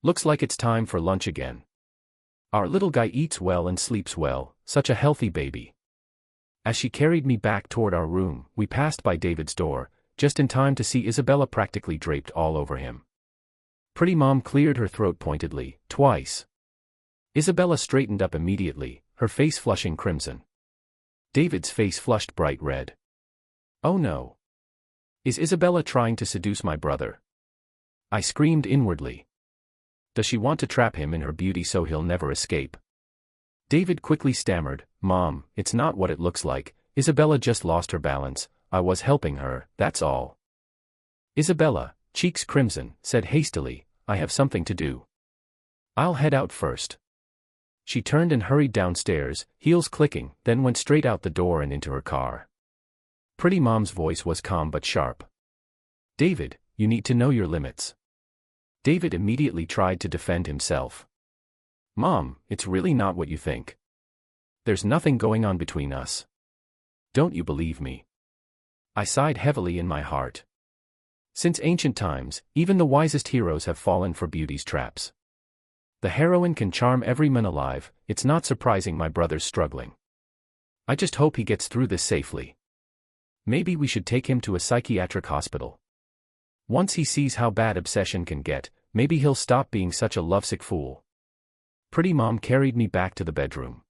Looks like it's time for lunch again. Our little guy eats well and sleeps well, such a healthy baby. As she carried me back toward our room, we passed by David's door, just in time to see Isabella practically draped all over him. Pretty mom cleared her throat pointedly, twice. Isabella straightened up immediately, her face flushing crimson. David's face flushed bright red. Oh no. Is Isabella trying to seduce my brother? I screamed inwardly. Does she want to trap him in her beauty so he'll never escape? David quickly stammered, Mom, it's not what it looks like. Isabella just lost her balance. I was helping her, that's all. Isabella, cheeks crimson, said hastily, I have something to do. I'll head out first. She turned and hurried downstairs, heels clicking, then went straight out the door and into her car. Pretty mom's voice was calm but sharp. David, you need to know your limits. David immediately tried to defend himself. Mom, it's really not what you think. There's nothing going on between us. Don't you believe me? I sighed heavily in my heart. Since ancient times, even the wisest heroes have fallen for beauty's traps. The heroine can charm every man alive, it's not surprising my brother's struggling. I just hope he gets through this safely. Maybe we should take him to a psychiatric hospital. Once he sees how bad obsession can get, maybe he'll stop being such a lovesick fool. Pretty mom carried me back to the bedroom.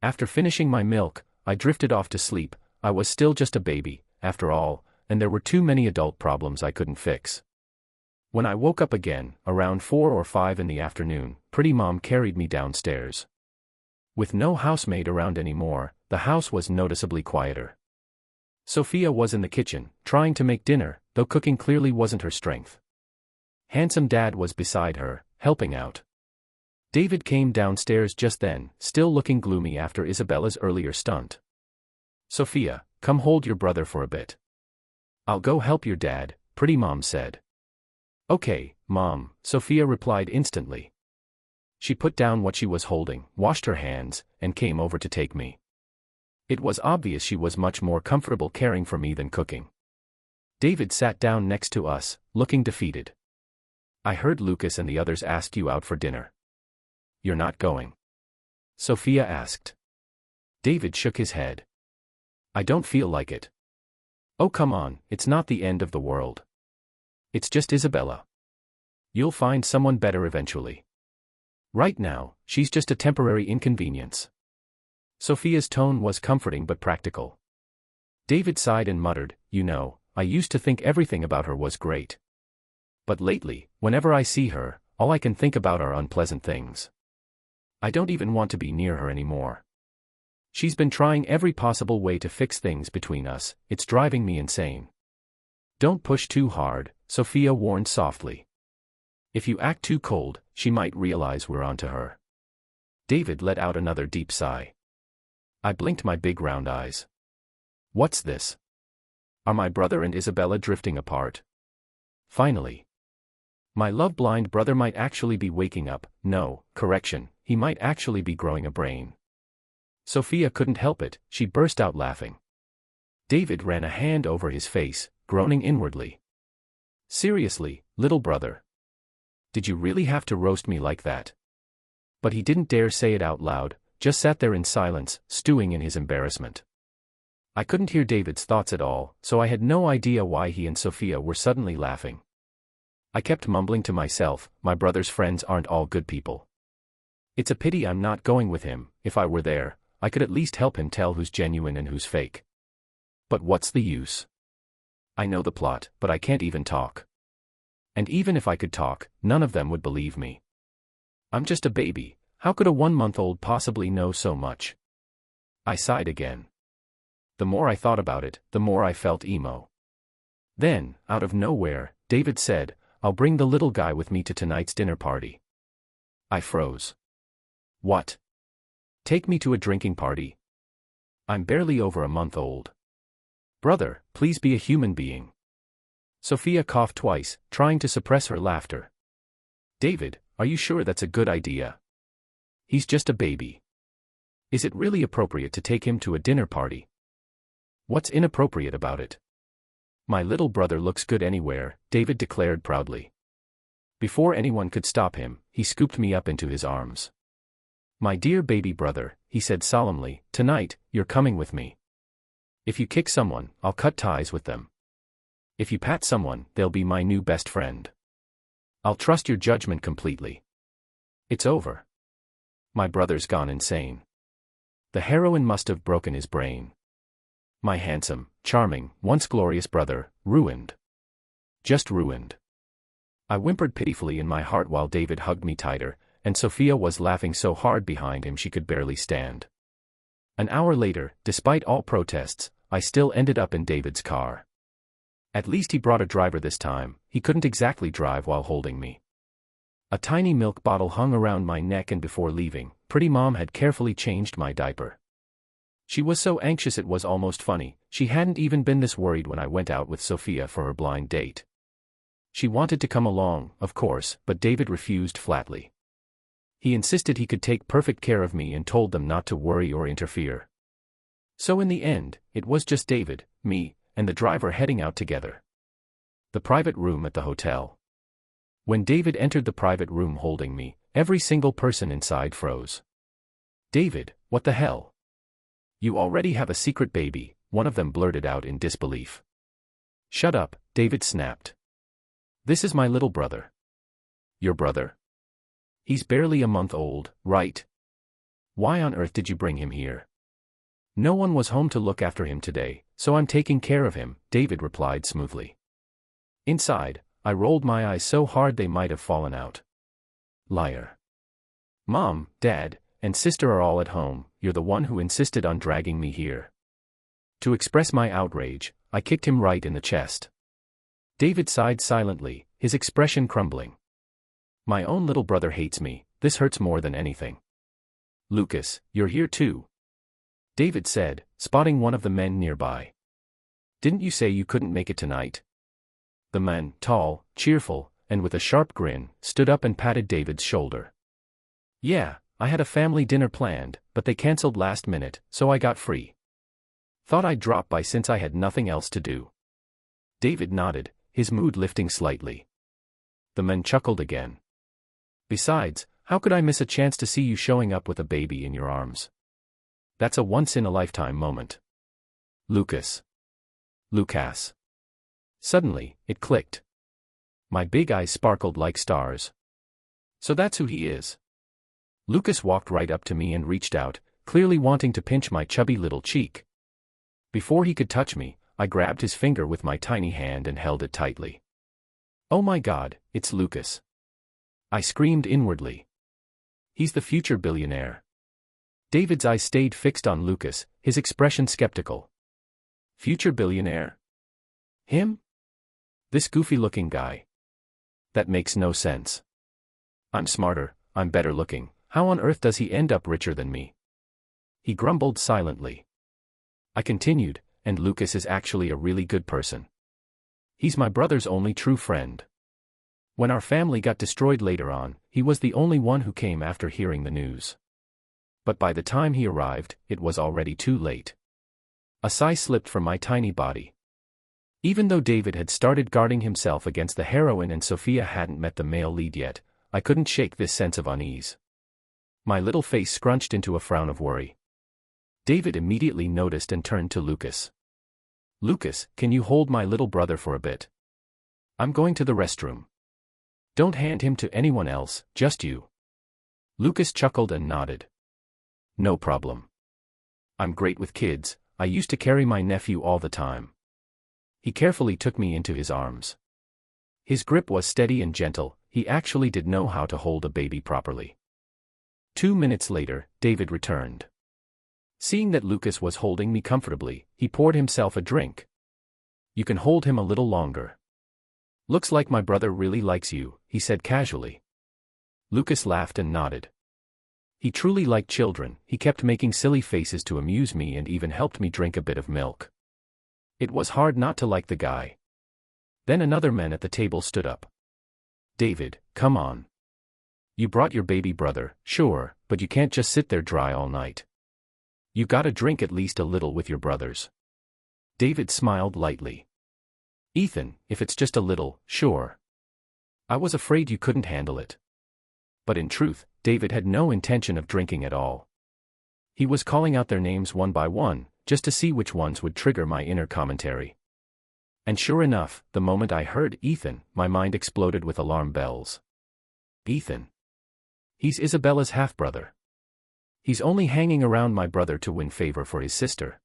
After finishing my milk, I drifted off to sleep. I was still just a baby, after all, and there were too many adult problems I couldn't fix. When I woke up again, around 4 or 5 in the afternoon, Pretty mom carried me downstairs. With no housemaid around anymore, the house was noticeably quieter. Sophia was in the kitchen, trying to make dinner, though cooking clearly wasn't her strength. Handsome dad was beside her, helping out. David came downstairs just then, still looking gloomy after Isabella's earlier stunt. Sophia, come hold your brother for a bit. I'll go help your dad, Pretty mom said. Okay, Mom, Sophia replied instantly. She put down what she was holding, washed her hands, and came over to take me. It was obvious she was much more comfortable caring for me than cooking. David sat down next to us, looking defeated. I heard Lucas and the others asked you out for dinner. You're not going? Sophia asked. David shook his head. I don't feel like it. Oh come on, it's not the end of the world. It's just Isabella. You'll find someone better eventually. Right now, she's just a temporary inconvenience. Sophia's tone was comforting but practical. David sighed and muttered, you know, I used to think everything about her was great. But lately, whenever I see her, all I can think about are unpleasant things. I don't even want to be near her anymore. She's been trying every possible way to fix things between us, it's driving me insane. Don't push too hard, Sophia warned softly. If you act too cold, she might realize we're onto her. David let out another deep sigh. I blinked my big round eyes. What's this? Are my brother and Isabella drifting apart? Finally. My love-blind brother might actually be waking up, no, correction, he might actually be growing a brain. Sophia couldn't help it, she burst out laughing. David ran a hand over his face, groaning inwardly. Seriously, little brother. Did you really have to roast me like that? But he didn't dare say it out loud, just sat there in silence, stewing in his embarrassment. I couldn't hear David's thoughts at all, so I had no idea why he and Sophia were suddenly laughing. I kept mumbling to myself, my brother's friends aren't all good people. It's a pity I'm not going with him. If I were there, I could at least help him tell who's genuine and who's fake. But what's the use? I know the plot, but I can't even talk. And even if I could talk, none of them would believe me. I'm just a baby, how could a 1-month-old possibly know so much? I sighed again. The more I thought about it, the more I felt emo. Then, out of nowhere, David said, I'll bring the little guy with me to tonight's dinner party. I froze. What? Take me to a drinking party? I'm barely over a month old. Brother, please be a human being. Sophia coughed twice, trying to suppress her laughter. David, are you sure that's a good idea? He's just a baby. Is it really appropriate to take him to a dinner party? What's inappropriate about it? My little brother looks good anywhere, David declared proudly. Before anyone could stop him, he scooped me up into his arms. My dear baby brother, he said solemnly, tonight, you're coming with me. If you kick someone, I'll cut ties with them. If you pat someone, they'll be my new best friend. I'll trust your judgment completely. It's over. My brother's gone insane. The heroin must have broken his brain. My handsome, charming, once glorious brother, ruined. Just ruined. I whimpered pitifully in my heart while David hugged me tighter, and Sophia was laughing so hard behind him she could barely stand. An hour later, despite all protests, I still ended up in David's car. At least he brought a driver this time, he couldn't exactly drive while holding me. A tiny milk bottle hung around my neck, and before leaving, Pretty Mom had carefully changed my diaper. She was so anxious it was almost funny, she hadn't even been this worried when I went out with Sophia for her blind date. She wanted to come along, of course, but David refused flatly. He insisted he could take perfect care of me and told them not to worry or interfere. So in the end, it was just David, me, and the driver heading out together. The private room at the hotel. When David entered the private room holding me, every single person inside froze. David, what the hell? You already have a secret baby, one of them blurted out in disbelief. Shut up, David snapped. This is my little brother. Your brother? He's barely a month old, right? Why on earth did you bring him here? No one was home to look after him today, so I'm taking care of him, David replied smoothly. Inside, I rolled my eyes so hard they might have fallen out. Liar. Mom, Dad, and sister are all at home, you're the one who insisted on dragging me here. To express my outrage, I kicked him right in the chest. David sighed silently, his expression crumbling. My own little brother hates me, this hurts more than anything. Lucas, you're here too. David said, spotting one of the men nearby. Didn't you say you couldn't make it tonight? The man, tall, cheerful, and with a sharp grin, stood up and patted David's shoulder. Yeah, I had a family dinner planned, but they canceled last minute, so I got free. Thought I'd drop by since I had nothing else to do. David nodded, his mood lifting slightly. The man chuckled again. Besides, how could I miss a chance to see you showing up with a baby in your arms? That's a once-in-a-lifetime moment. Lucas. Lucas. Suddenly, it clicked. My big eyes sparkled like stars. So that's who he is. Lucas walked right up to me and reached out, clearly wanting to pinch my chubby little cheek. Before he could touch me, I grabbed his finger with my tiny hand and held it tightly. Oh my God, it's Lucas. I screamed inwardly. He's the future billionaire. David's eyes stayed fixed on Lucas, his expression skeptical. Future billionaire? Him? This goofy-looking guy. That makes no sense. I'm smarter, I'm better looking, how on earth does he end up richer than me? He grumbled silently. I continued, and Lucas is actually a really good person. He's my brother's only true friend. When our family got destroyed later on, he was the only one who came after hearing the news. but by the time he arrived, it was already too late. A sigh slipped from my tiny body. Even though David had started guarding himself against the heroine and Sophia hadn't met the male lead yet, I couldn't shake this sense of unease. My little face scrunched into a frown of worry. David immediately noticed and turned to Lucas. "Lucas, can you hold my little brother for a bit? I'm going to the restroom." "Don't hand him to anyone else, just you." Lucas chuckled and nodded. "No problem. I'm great with kids, I used to carry my nephew all the time." He carefully took me into his arms. His grip was steady and gentle, he actually did know how to hold a baby properly. 2 minutes later, David returned. Seeing that Lucas was holding me comfortably, he poured himself a drink. "You can hold him a little longer. Looks like my brother really likes you," he said casually. Lucas laughed and nodded. He truly liked children, he kept making silly faces to amuse me and even helped me drink a bit of milk. It was hard not to like the guy. Then another man at the table stood up. "David, come on. You brought your baby brother, sure, but you can't just sit there dry all night. You gotta drink at least a little with your brothers." David smiled lightly. "Ethan, if it's just a little, sure. I was afraid you couldn't handle it." But in truth, David had no intention of drinking at all. He was calling out their names one by one, just to see which ones would trigger my inner commentary. And sure enough, the moment I heard Ethan, my mind exploded with alarm bells. Ethan. He's Isabella's half-brother. He's only hanging around my brother to win favor for his sister.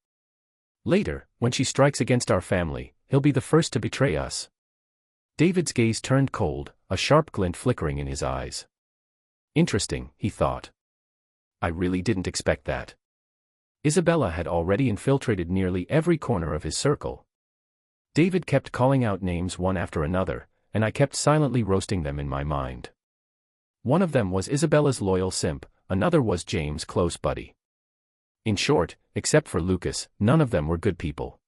Later, when she strikes against our family, he'll be the first to betray us. David's gaze turned cold, a sharp glint flickering in his eyes. Interesting, he thought. I really didn't expect that. Isabella had already infiltrated nearly every corner of his circle. David kept calling out names one after another, and I kept silently roasting them in my mind. One of them was Isabella's loyal simp, another was James' close buddy. In short, except for Lucas, none of them were good people.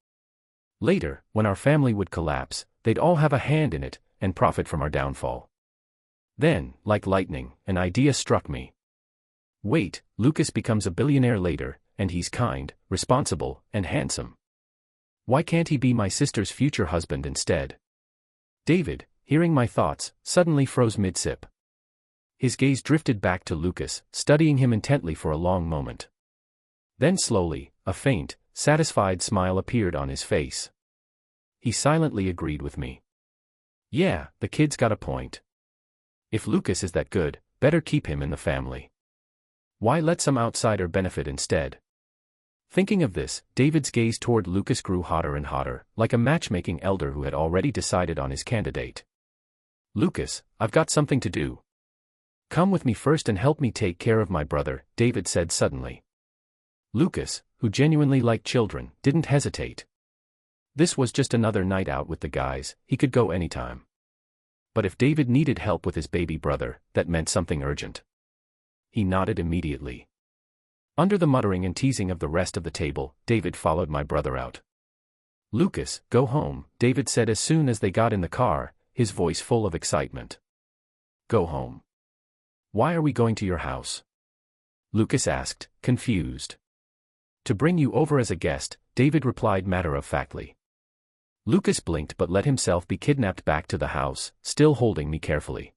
Later, when our family would collapse, they'd all have a hand in it, and profit from our downfall. Then, like lightning, an idea struck me. Wait, Lucas becomes a billionaire later, and he's kind, responsible, and handsome. Why can't he be my sister's future husband instead? David, hearing my thoughts, suddenly froze mid-sip. His gaze drifted back to Lucas, studying him intently for a long moment. Then slowly, a faint, satisfied smile appeared on his face. He silently agreed with me. Yeah, the kid's got a point. If Lucas is that good, better keep him in the family. Why let some outsider benefit instead? Thinking of this, David's gaze toward Lucas grew hotter and hotter, like a matchmaking elder who had already decided on his candidate. Lucas, I've got something to do. Come with me first and help me take care of my brother, David said suddenly. Lucas, who genuinely liked children, didn't hesitate. This was just another night out with the guys, he could go anytime. But if David needed help with his baby brother, that meant something urgent. He nodded immediately. Under the muttering and teasing of the rest of the table, David followed my brother out. Lucas, go home, David said as soon as they got in the car, his voice full of excitement. Go home. Why are we going to your house? Lucas asked, confused. To bring you over as a guest, David replied matter-of-factly. Lucas blinked but let himself be kidnapped back to the house, still holding me carefully.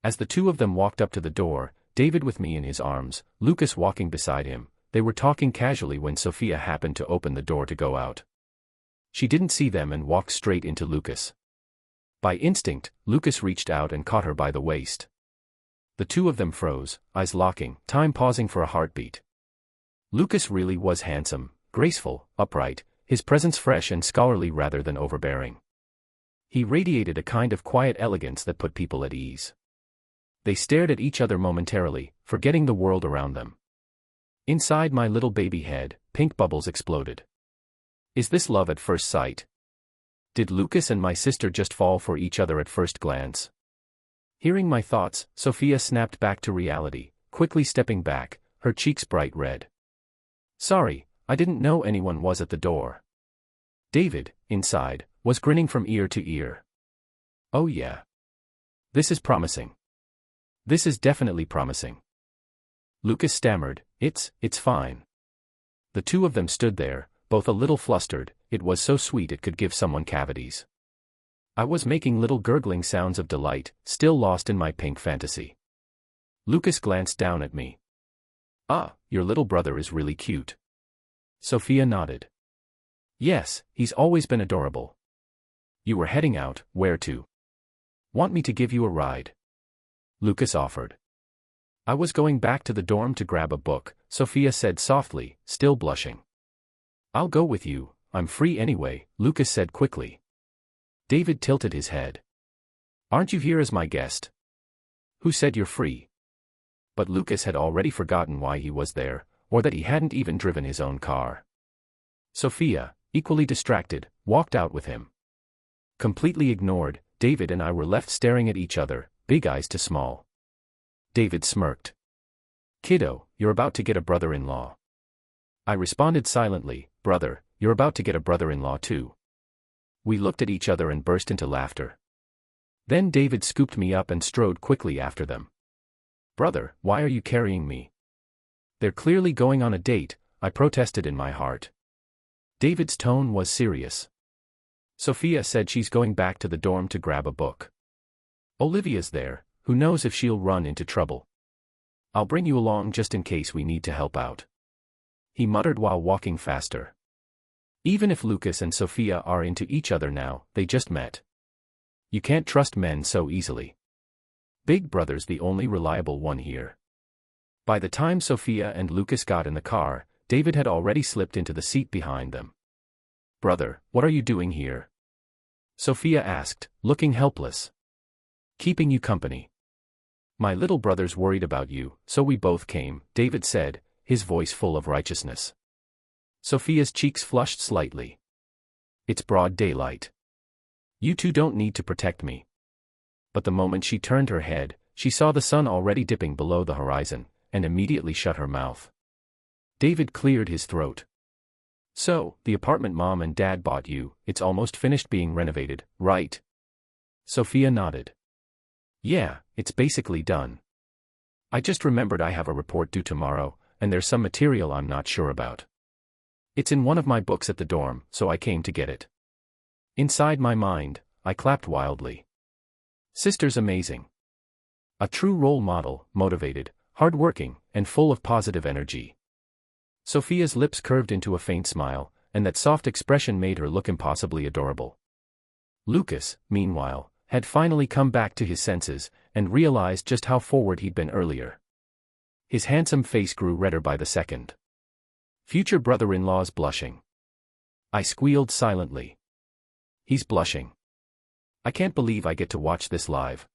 As the two of them walked up to the door, David with me in his arms, Lucas walking beside him, they were talking casually when Sophia happened to open the door to go out. She didn't see them and walked straight into Lucas. By instinct, Lucas reached out and caught her by the waist. The two of them froze, eyes locking, time pausing for a heartbeat. Lucas really was handsome, graceful, upright, his presence fresh and scholarly rather than overbearing. He radiated a kind of quiet elegance that put people at ease. They stared at each other momentarily, forgetting the world around them. Inside my little baby head, pink bubbles exploded. Is this love at first sight? Did Lucas and my sister just fall for each other at first glance? Hearing my thoughts, Sophia snapped back to reality, quickly stepping back, her cheeks bright red. Sorry, I didn't know anyone was at the door. David, inside, was grinning from ear to ear. Oh yeah. This is promising. This is definitely promising. Lucas stammered, It's fine. The two of them stood there, both a little flustered. It was so sweet it could give someone cavities. I was making little gurgling sounds of delight, still lost in my pink fantasy. Lucas glanced down at me. "Ah, your little brother is really cute." Sophia nodded. "Yes, he's always been adorable." "You were heading out, where to?" "Want me to give you a ride?" Lucas offered. "I was going back to the dorm to grab a book," Sophia said softly, still blushing. "I'll go with you, I'm free anyway," Lucas said quickly. David tilted his head. "Aren't you here as my guest?" "Who said you're free?" But Lucas had already forgotten why he was there, or that he hadn't even driven his own car. Sophia, equally distracted, walked out with him. Completely ignored, David and I were left staring at each other, big eyes to small. David smirked. "Kiddo, you're about to get a brother-in-law." I responded silently, "Brother, you're about to get a brother-in-law too." We looked at each other and burst into laughter. Then David scooped me up and strode quickly after them. "Brother, why are you carrying me?" "They're clearly going on a date," I protested in my heart. David's tone was serious. "Sophia said she's going back to the dorm to grab a book. Olivia's there, who knows if she'll run into trouble. I'll bring you along just in case we need to help out," he muttered while walking faster. Even if Lucas and Sophia are into each other now, they just met. You can't trust men so easily. Big Brother's the only reliable one here. By the time Sophia and Lucas got in the car, David had already slipped into the seat behind them. "Brother, what are you doing here?" Sophia asked, looking helpless. "Keeping you company. My little brother's worried about you, so we both came," David said, his voice full of righteousness. Sophia's cheeks flushed slightly. "It's broad daylight. You two don't need to protect me." But the moment she turned her head, she saw the sun already dipping below the horizon, and immediately shut her mouth. David cleared his throat. "So, the apartment Mom and Dad bought you, it's almost finished being renovated, right?" Sophia nodded. "Yeah, it's basically done. I just remembered I have a report due tomorrow, and there's some material I'm not sure about. It's in one of my books at the dorm, so I came to get it." Inside my mind, I clapped wildly. Sister's amazing. A true role model, motivated, hardworking, and full of positive energy. Sophia's lips curved into a faint smile, and that soft expression made her look impossibly adorable. Lucas, meanwhile, had finally come back to his senses, and realized just how forward he'd been earlier. His handsome face grew redder by the second. Future brother-in-law's blushing. I squealed silently. He's blushing. I can't believe I get to watch this live.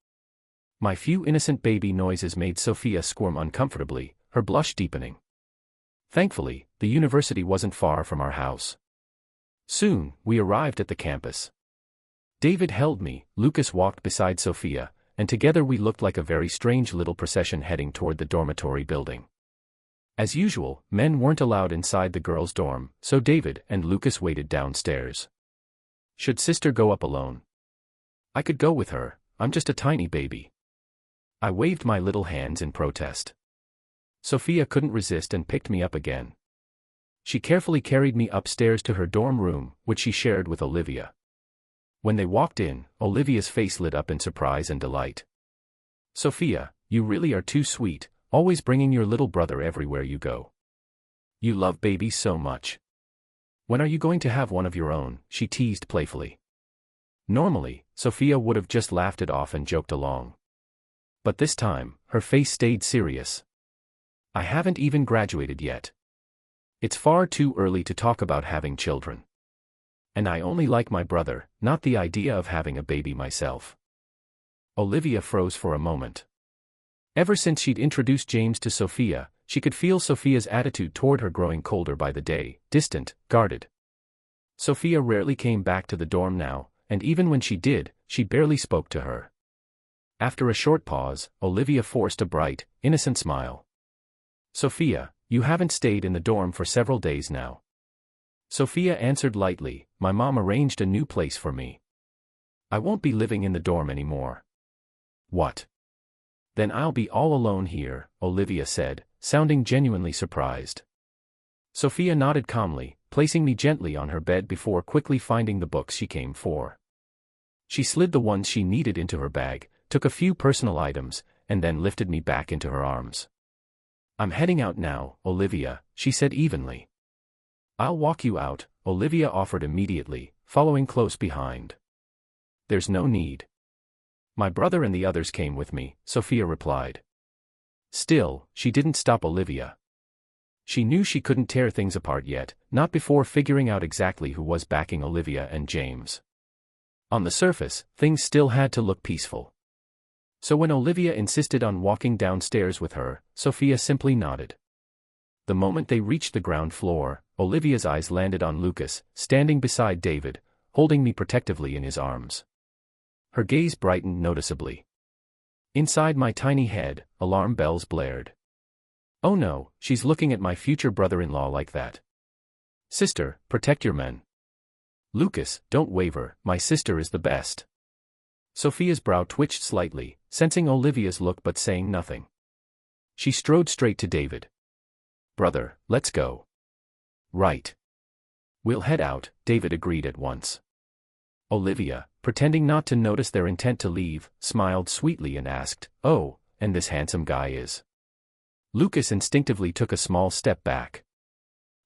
My few innocent baby noises made Sophia squirm uncomfortably, her blush deepening. Thankfully, the university wasn't far from our house. Soon, we arrived at the campus. David held me, Lucas walked beside Sophia, and together we looked like a very strange little procession heading toward the dormitory building. As usual, men weren't allowed inside the girls' dorm, so David and Lucas waited downstairs. Should sister go up alone? I could go with her, I'm just a tiny baby. I waved my little hands in protest. Sophia couldn't resist and picked me up again. She carefully carried me upstairs to her dorm room, which she shared with Olivia. When they walked in, Olivia's face lit up in surprise and delight. "Sophia, you really are too sweet, always bringing your little brother everywhere you go. You love babies so much. When are you going to have one of your own?" she teased playfully. Normally, Sophia would have just laughed it off and joked along. But this time, her face stayed serious. "I haven't even graduated yet. It's far too early to talk about having children. And I only like my brother, not the idea of having a baby myself." Olivia froze for a moment. Ever since she'd introduced James to Sophia, she could feel Sophia's attitude toward her growing colder by the day, distant, guarded. Sophia rarely came back to the dorm now, and even when she did, she barely spoke to her. After a short pause, Olivia forced a bright, innocent smile. "Sophia, you haven't stayed in the dorm for several days now." Sophia answered lightly, "My mom arranged a new place for me. I won't be living in the dorm anymore." "What? Then I'll be all alone here," Olivia said, sounding genuinely surprised. Sophia nodded calmly, placing me gently on her bed before quickly finding the books she came for. She slid the ones she needed into her bag, took a few personal items, and then lifted me back into her arms. "I'm heading out now, Olivia," she said evenly. "I'll walk you out," Olivia offered immediately, following close behind. "There's no need. My brother and the others came with me," Sophia replied. Still, she didn't stop Olivia. She knew she couldn't tear things apart yet, not before figuring out exactly who was backing Olivia and James. On the surface, things still had to look peaceful. So when Olivia insisted on walking downstairs with her, Sophia simply nodded. The moment they reached the ground floor, Olivia's eyes landed on Lucas, standing beside David, holding me protectively in his arms. Her gaze brightened noticeably. Inside my tiny head, alarm bells blared. Oh no, she's looking at my future brother-in-law like that. "Sister, protect your men. Lucas, don't waver, my sister is the best." Sophia's brow twitched slightly, sensing Olivia's look but saying nothing. She strode straight to David. "Brother, let's go." "Right. We'll head out," David agreed at once. Olivia, pretending not to notice their intent to leave, smiled sweetly and asked, "Oh, and this handsome guy is?" Lucas instinctively took a small step back.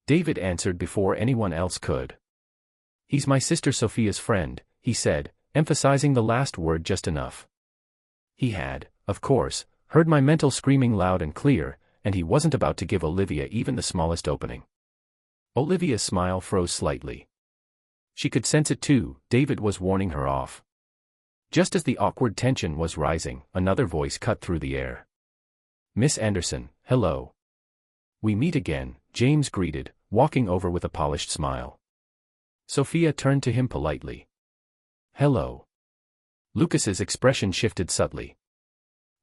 David answered before anyone else could. "He's my sister Sophia's friend," he said, emphasizing the last word just enough. He had, of course, heard my mental screaming loud and clear, and he wasn't about to give Olivia even the smallest opening. Olivia's smile froze slightly. She could sense it too, David was warning her off. Just as the awkward tension was rising, another voice cut through the air. "Miss Anderson, hello." "We meet again," James greeted, walking over with a polished smile. Sophia turned to him politely. "Hello." Lucas's expression shifted subtly.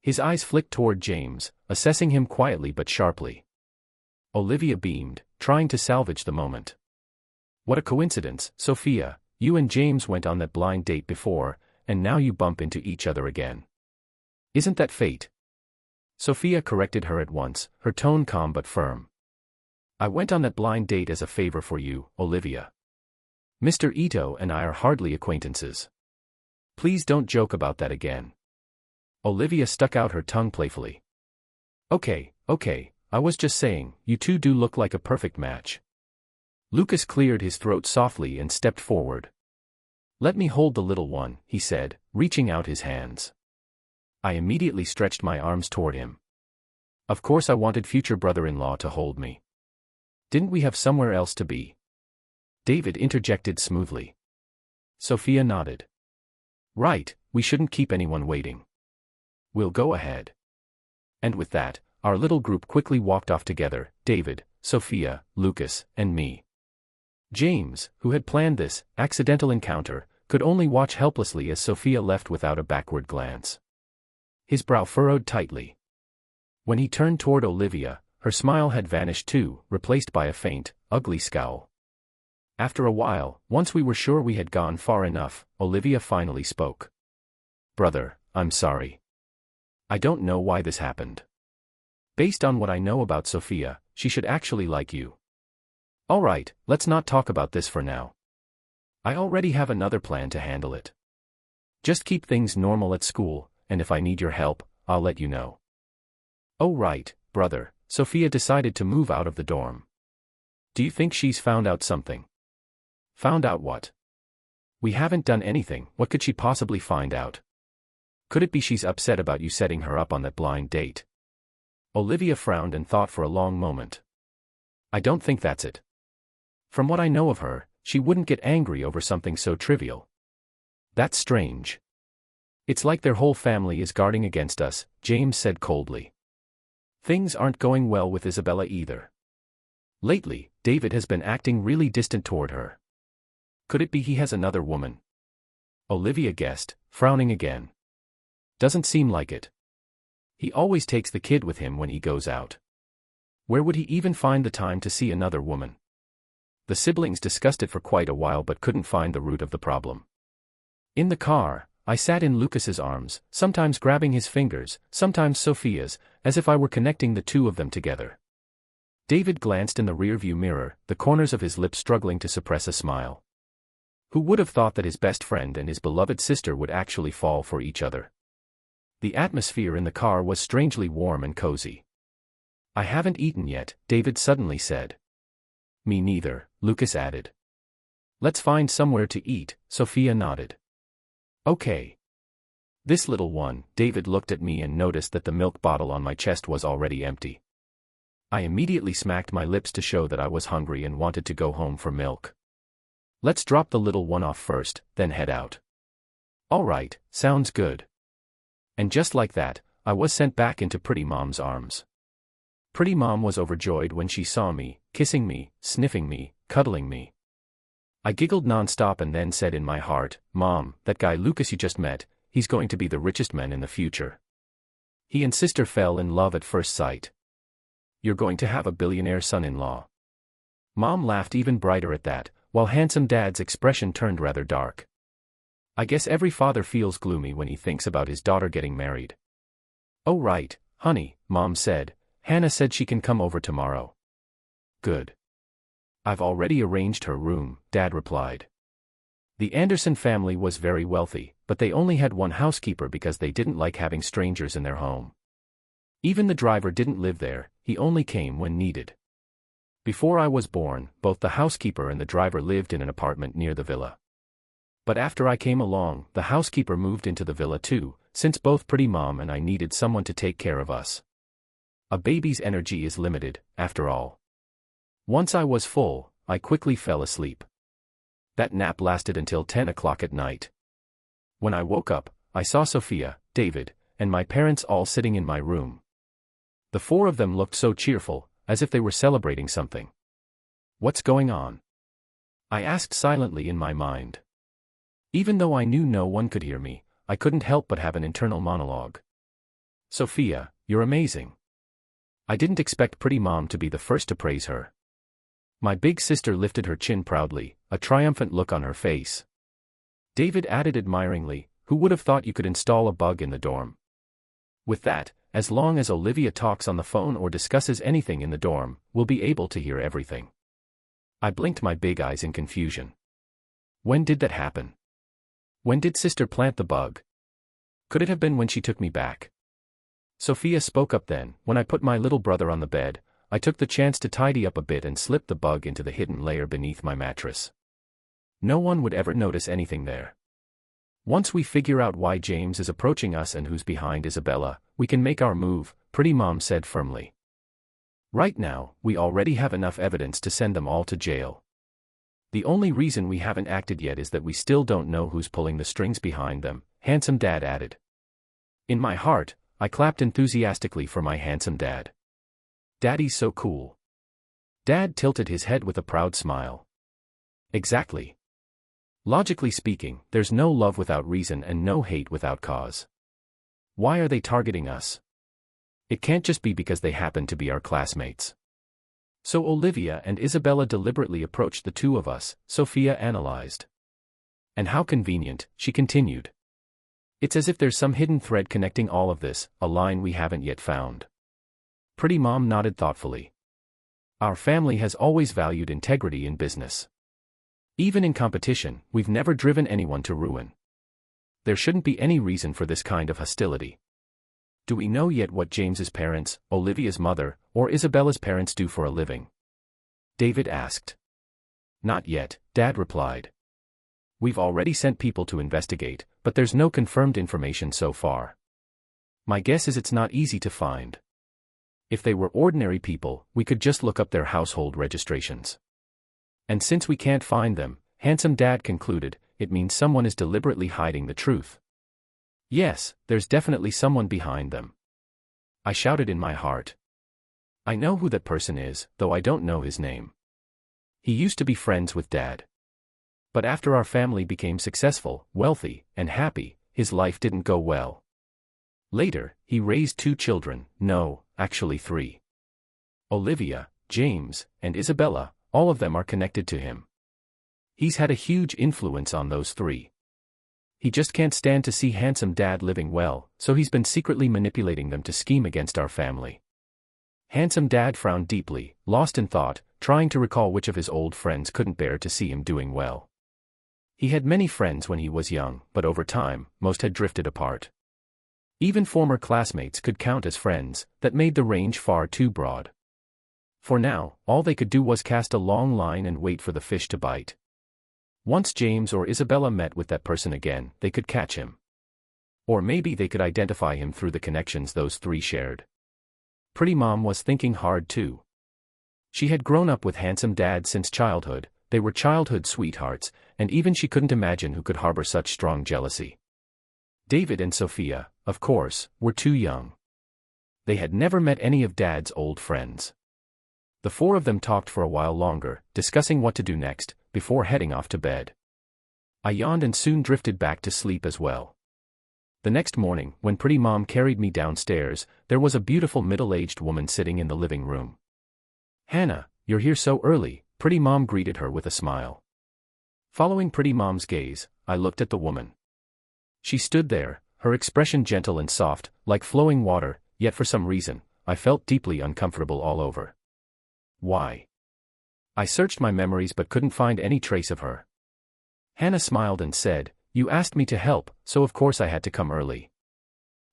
His eyes flicked toward James, assessing him quietly but sharply. Olivia beamed, trying to salvage the moment. "What a coincidence, Sophia, you and James went on that blind date before, and now you bump into each other again. Isn't that fate?" Sophia corrected her at once, her tone calm but firm. "I went on that blind date as a favor for you, Olivia. Mr. Ito and I are hardly acquaintances. Please don't joke about that again." Olivia stuck out her tongue playfully. Okay, I was just saying, you two do look like a perfect match." Lucas cleared his throat softly and stepped forward. "Let me hold the little one," he said, reaching out his hands. I immediately stretched my arms toward him. Of course I wanted future brother-in-law to hold me. "Didn't we have somewhere else to be?" David interjected smoothly. Sophia nodded. "Right, we shouldn't keep anyone waiting. We'll go ahead." And with that, our little group quickly walked off together, David, Sophia, Lucas, and me. James, who had planned this accidental encounter, could only watch helplessly as Sophia left without a backward glance. His brow furrowed tightly. When he turned toward Olivia, her smile had vanished too, replaced by a faint, ugly scowl. After a while, once we were sure we had gone far enough, Olivia finally spoke. "Brother, I'm sorry. I don't know why this happened. Based on what I know about Sophia, she should actually like you. All right, let's not talk about this for now. I already have another plan to handle it. Just keep things normal at school, and if I need your help, I'll let you know." "Oh right, brother," Sophia decided to move out of the dorm. "Do you think she's found out something?" "Found out what?" "We haven't done anything, what could she possibly find out? Could it be she's upset about you setting her up on that blind date?" Olivia frowned and thought for a long moment. "I don't think that's it. From what I know of her, she wouldn't get angry over something so trivial." "That's strange. It's like their whole family is guarding against us," James said coldly. "Things aren't going well with Isabella either. Lately, David has been acting really distant toward her. Could it be he has another woman?" Olivia guessed, frowning again. "Doesn't seem like it. He always takes the kid with him when he goes out. Where would he even find the time to see another woman?" The siblings discussed it for quite a while but couldn't find the root of the problem. In the car, I sat in Lucas's arms, sometimes grabbing his fingers, sometimes Sophia's, as if I were connecting the two of them together. David glanced in the rearview mirror, the corners of his lips struggling to suppress a smile. Who would have thought that his best friend and his beloved sister would actually fall for each other? The atmosphere in the car was strangely warm and cozy. I haven't eaten yet, David suddenly said. Me neither, Lucas added. Let's find somewhere to eat, Sophia nodded. Okay. This little one, David looked at me and noticed that the milk bottle on my chest was already empty. I immediately smacked my lips to show that I was hungry and wanted to go home for milk. Let's drop the little one off first, then head out. All right, sounds good. And just like that, I was sent back into Pretty Mom's arms. Pretty Mom was overjoyed when she saw me, kissing me, sniffing me, cuddling me. I giggled nonstop and then said in my heart, Mom, that guy Lucas you just met, he's going to be the richest man in the future. He and sister fell in love at first sight. You're going to have a billionaire son-in-law. Mom laughed even brighter at that, while handsome Dad's expression turned rather dark. I guess every father feels gloomy when he thinks about his daughter getting married. Oh right, honey, Mom said. Hannah said she can come over tomorrow. Good. I've already arranged her room, Dad replied. The Anderson family was very wealthy, but they only had one housekeeper because they didn't like having strangers in their home. Even the driver didn't live there, he only came when needed. Before I was born, both the housekeeper and the driver lived in an apartment near the villa. But after I came along, the housekeeper moved into the villa too, since both Pretty Mom and I needed someone to take care of us. A baby's energy is limited, after all. Once I was full, I quickly fell asleep. That nap lasted until 10 o'clock at night. When I woke up, I saw Sophia, David, and my parents all sitting in my room. The four of them looked so cheerful, as if they were celebrating something. What's going on? I asked silently in my mind. Even though I knew no one could hear me, I couldn't help but have an internal monologue. Sophia, you're amazing. I didn't expect Pretty Mom to be the first to praise her. My big sister lifted her chin proudly, a triumphant look on her face. David added admiringly, who would have thought you could install a bug in the dorm? With that, as long as Olivia talks on the phone or discusses anything in the dorm, we'll be able to hear everything. I blinked my big eyes in confusion. When did that happen? When did sister plant the bug? Could it have been when she took me back? Sophia spoke up then. When I put my little brother on the bed, I took the chance to tidy up a bit and slipped the bug into the hidden layer beneath my mattress. No one would ever notice anything there. Once we figure out why James is approaching us and who's behind Isabella, we can make our move, Pretty Mom said firmly. Right now, we already have enough evidence to send them all to jail. The only reason we haven't acted yet is that we still don't know who's pulling the strings behind them, handsome Dad added. In my heart, I clapped enthusiastically for my handsome dad. Daddy's so cool. Dad tilted his head with a proud smile. Exactly. Logically speaking, there's no love without reason and no hate without cause. Why are they targeting us? It can't just be because they happen to be our classmates. So Olivia and Isabella deliberately approached the two of us, Sophia analyzed. And how convenient, she continued. It's as if there's some hidden thread connecting all of this, a line we haven't yet found. Pretty Mom nodded thoughtfully. Our family has always valued integrity in business. Even in competition, we've never driven anyone to ruin. There shouldn't be any reason for this kind of hostility. Do we know yet what James's parents, Olivia's mother, or Isabella's parents do for a living? David asked. Not yet, Dad replied. We've already sent people to investigate, but there's no confirmed information so far. My guess is it's not easy to find. If they were ordinary people, we could just look up their household registrations. And since we can't find them, handsome Dad concluded, it means someone is deliberately hiding the truth. Yes, there's definitely someone behind them. I shouted in my heart. I know who that person is, though I don't know his name. He used to be friends with Dad. But after our family became successful, wealthy, and happy, his life didn't go well. Later, he raised 2 children, no, actually 3. Olivia, James, and Isabella, all of them are connected to him. He's had a huge influence on those 3. He just can't stand to see handsome dad living well, so he's been secretly manipulating them to scheme against our family. Handsome dad frowned deeply, lost in thought, trying to recall which of his old friends couldn't bear to see him doing well. He had many friends when he was young, but over time, most had drifted apart. Even former classmates could count as friends, that made the range far too broad. For now, all they could do was cast a long line and wait for the fish to bite. Once James or Isabella met with that person again, they could catch him. Or maybe they could identify him through the connections those three shared. Pretty Mom was thinking hard too. She had grown up with handsome dad since childhood, they were childhood sweethearts, and even she couldn't imagine who could harbor such strong jealousy. David and Sophia, of course, were too young. They had never met any of Dad's old friends. The four of them talked for a while longer, discussing what to do next, before heading off to bed. I yawned and soon drifted back to sleep as well. The next morning, when Pretty Mom carried me downstairs, there was a beautiful middle-aged woman sitting in the living room. "Hannah, you're here so early," Pretty Mom greeted her with a smile. Following Pretty Mom's gaze, I looked at the woman. She stood there, her expression gentle and soft, like flowing water, yet for some reason, I felt deeply uncomfortable all over. Why? I searched my memories but couldn't find any trace of her. Hannah smiled and said, "You asked me to help, so of course I had to come early.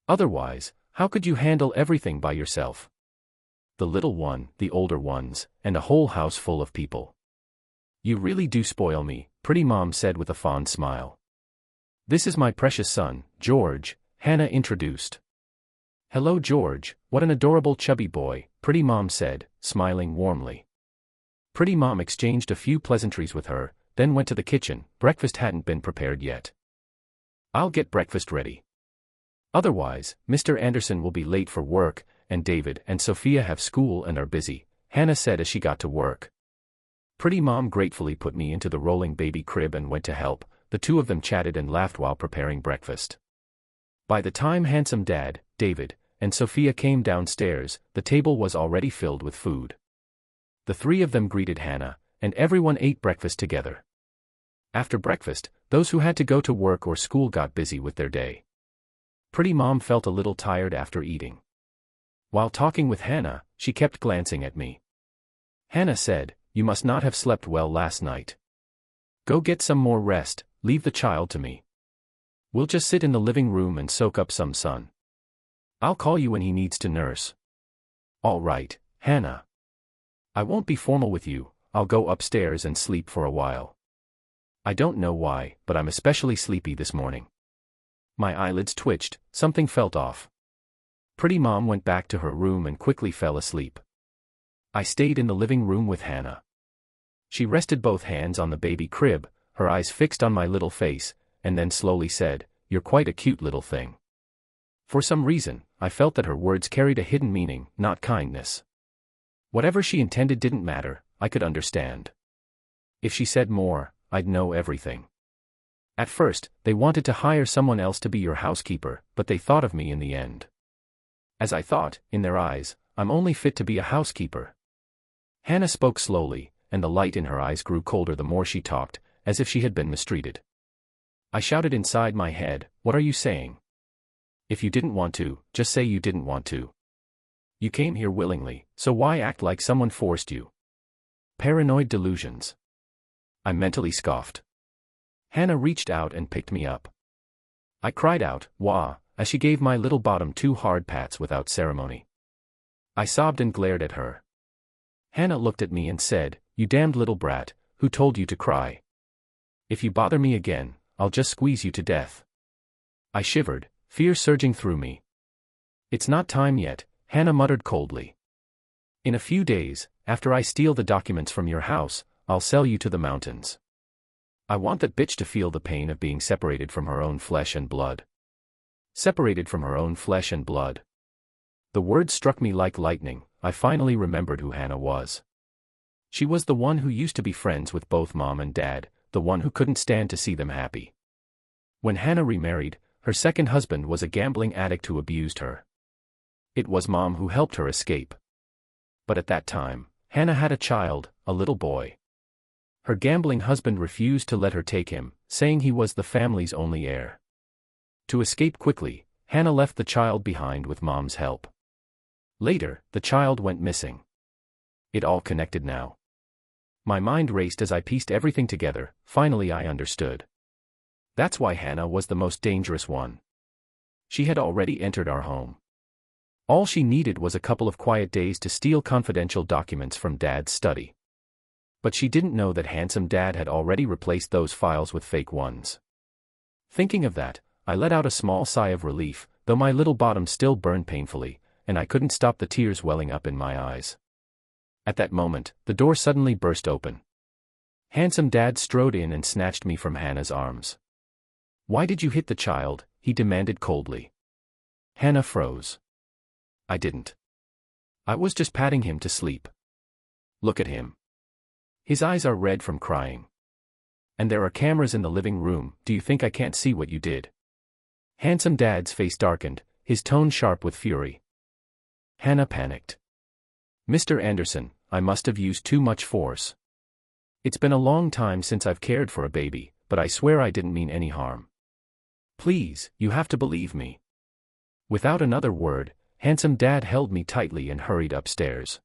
Otherwise, how could you handle everything by yourself? The little one, the older ones, and a whole house full of people. You really do spoil me," Pretty Mom said with a fond smile. "This is my precious son, George," Hannah introduced. "Hello George, what an adorable chubby boy," Pretty Mom said, smiling warmly. Pretty Mom exchanged a few pleasantries with her, then went to the kitchen. Breakfast hadn't been prepared yet. "I'll get breakfast ready. Otherwise, Mr. Anderson will be late for work, and David and Sophia have school and are busy," Hannah said as she got to work. Pretty Mom gratefully put me into the rolling baby crib and went to help. The two of them chatted and laughed while preparing breakfast. By the time handsome Dad, David, and Sophia came downstairs, the table was already filled with food. The three of them greeted Hannah, and everyone ate breakfast together. After breakfast, those who had to go to work or school got busy with their day. Pretty Mom felt a little tired after eating. While talking with Hannah, she kept glancing at me. Hannah said, "You must not have slept well last night. Go get some more rest, leave the child to me. We'll just sit in the living room and soak up some sun. I'll call you when he needs to nurse." "All right, Hannah. I won't be formal with you, I'll go upstairs and sleep for a while. I don't know why, but I'm especially sleepy this morning." My eyelids twitched, something felt off. Pretty Mom went back to her room and quickly fell asleep. I stayed in the living room with Hannah. She rested both hands on the baby crib, her eyes fixed on my little face, and then slowly said, "You're quite a cute little thing." For some reason, I felt that her words carried a hidden meaning, not kindness. Whatever she intended didn't matter, I could understand. If she said more, I'd know everything. At first, they wanted to hire someone else to be your housekeeper, but they thought of me in the end. As I thought, in their eyes, I'm only fit to be a housekeeper. Hannah spoke slowly, and the light in her eyes grew colder the more she talked, as if she had been mistreated. I shouted inside my head, "What are you saying? If you didn't want to, just say you didn't want to. You came here willingly, so why act like someone forced you? Paranoid delusions." I mentally scoffed. Hannah reached out and picked me up. I cried out, "Wah," as she gave my little bottom 2 hard pats without ceremony. I sobbed and glared at her. Hannah looked at me and said, "You damned little brat, who told you to cry? If you bother me again, I'll just squeeze you to death." I shivered, fear surging through me. "It's not time yet," Hannah muttered coldly. "In a few days, after I steal the documents from your house, I'll sell you to the mountains. I want that bitch to feel the pain of being separated from her own flesh and blood." Separated from her own flesh and blood. The words struck me like lightning. I finally remembered who Hannah was. She was the one who used to be friends with both Mom and Dad, the one who couldn't stand to see them happy. When Hannah remarried, her second husband was a gambling addict who abused her. It was Mom who helped her escape. But at that time, Hannah had a child, a little boy. Her gambling husband refused to let her take him, saying he was the family's only heir. To escape quickly, Hannah left the child behind with Mom's help. Later, the child went missing. It all connected now. My mind raced as I pieced everything together. Finally I understood. That's why Hannah was the most dangerous one. She had already entered our home. All she needed was a couple of quiet days to steal confidential documents from Dad's study. But she didn't know that handsome Dad had already replaced those files with fake ones. Thinking of that, I let out a small sigh of relief, though my little bottom still burned painfully, and I couldn't stop the tears welling up in my eyes. At that moment, the door suddenly burst open. Handsome Dad strode in and snatched me from Hannah's arms. "Why did you hit the child?" he demanded coldly. Hannah froze. "I didn't. I was just patting him to sleep. Look at him. His eyes are red from crying. And there are cameras in the living room. Do you think I can't see what you did?" Handsome Dad's face darkened, his tone sharp with fury. Hannah panicked. "Mr. Anderson, I must have used too much force. It's been a long time since I've cared for a baby, but I swear I didn't mean any harm. Please, you have to believe me." Without another word, Handsome Dad held me tightly and hurried upstairs.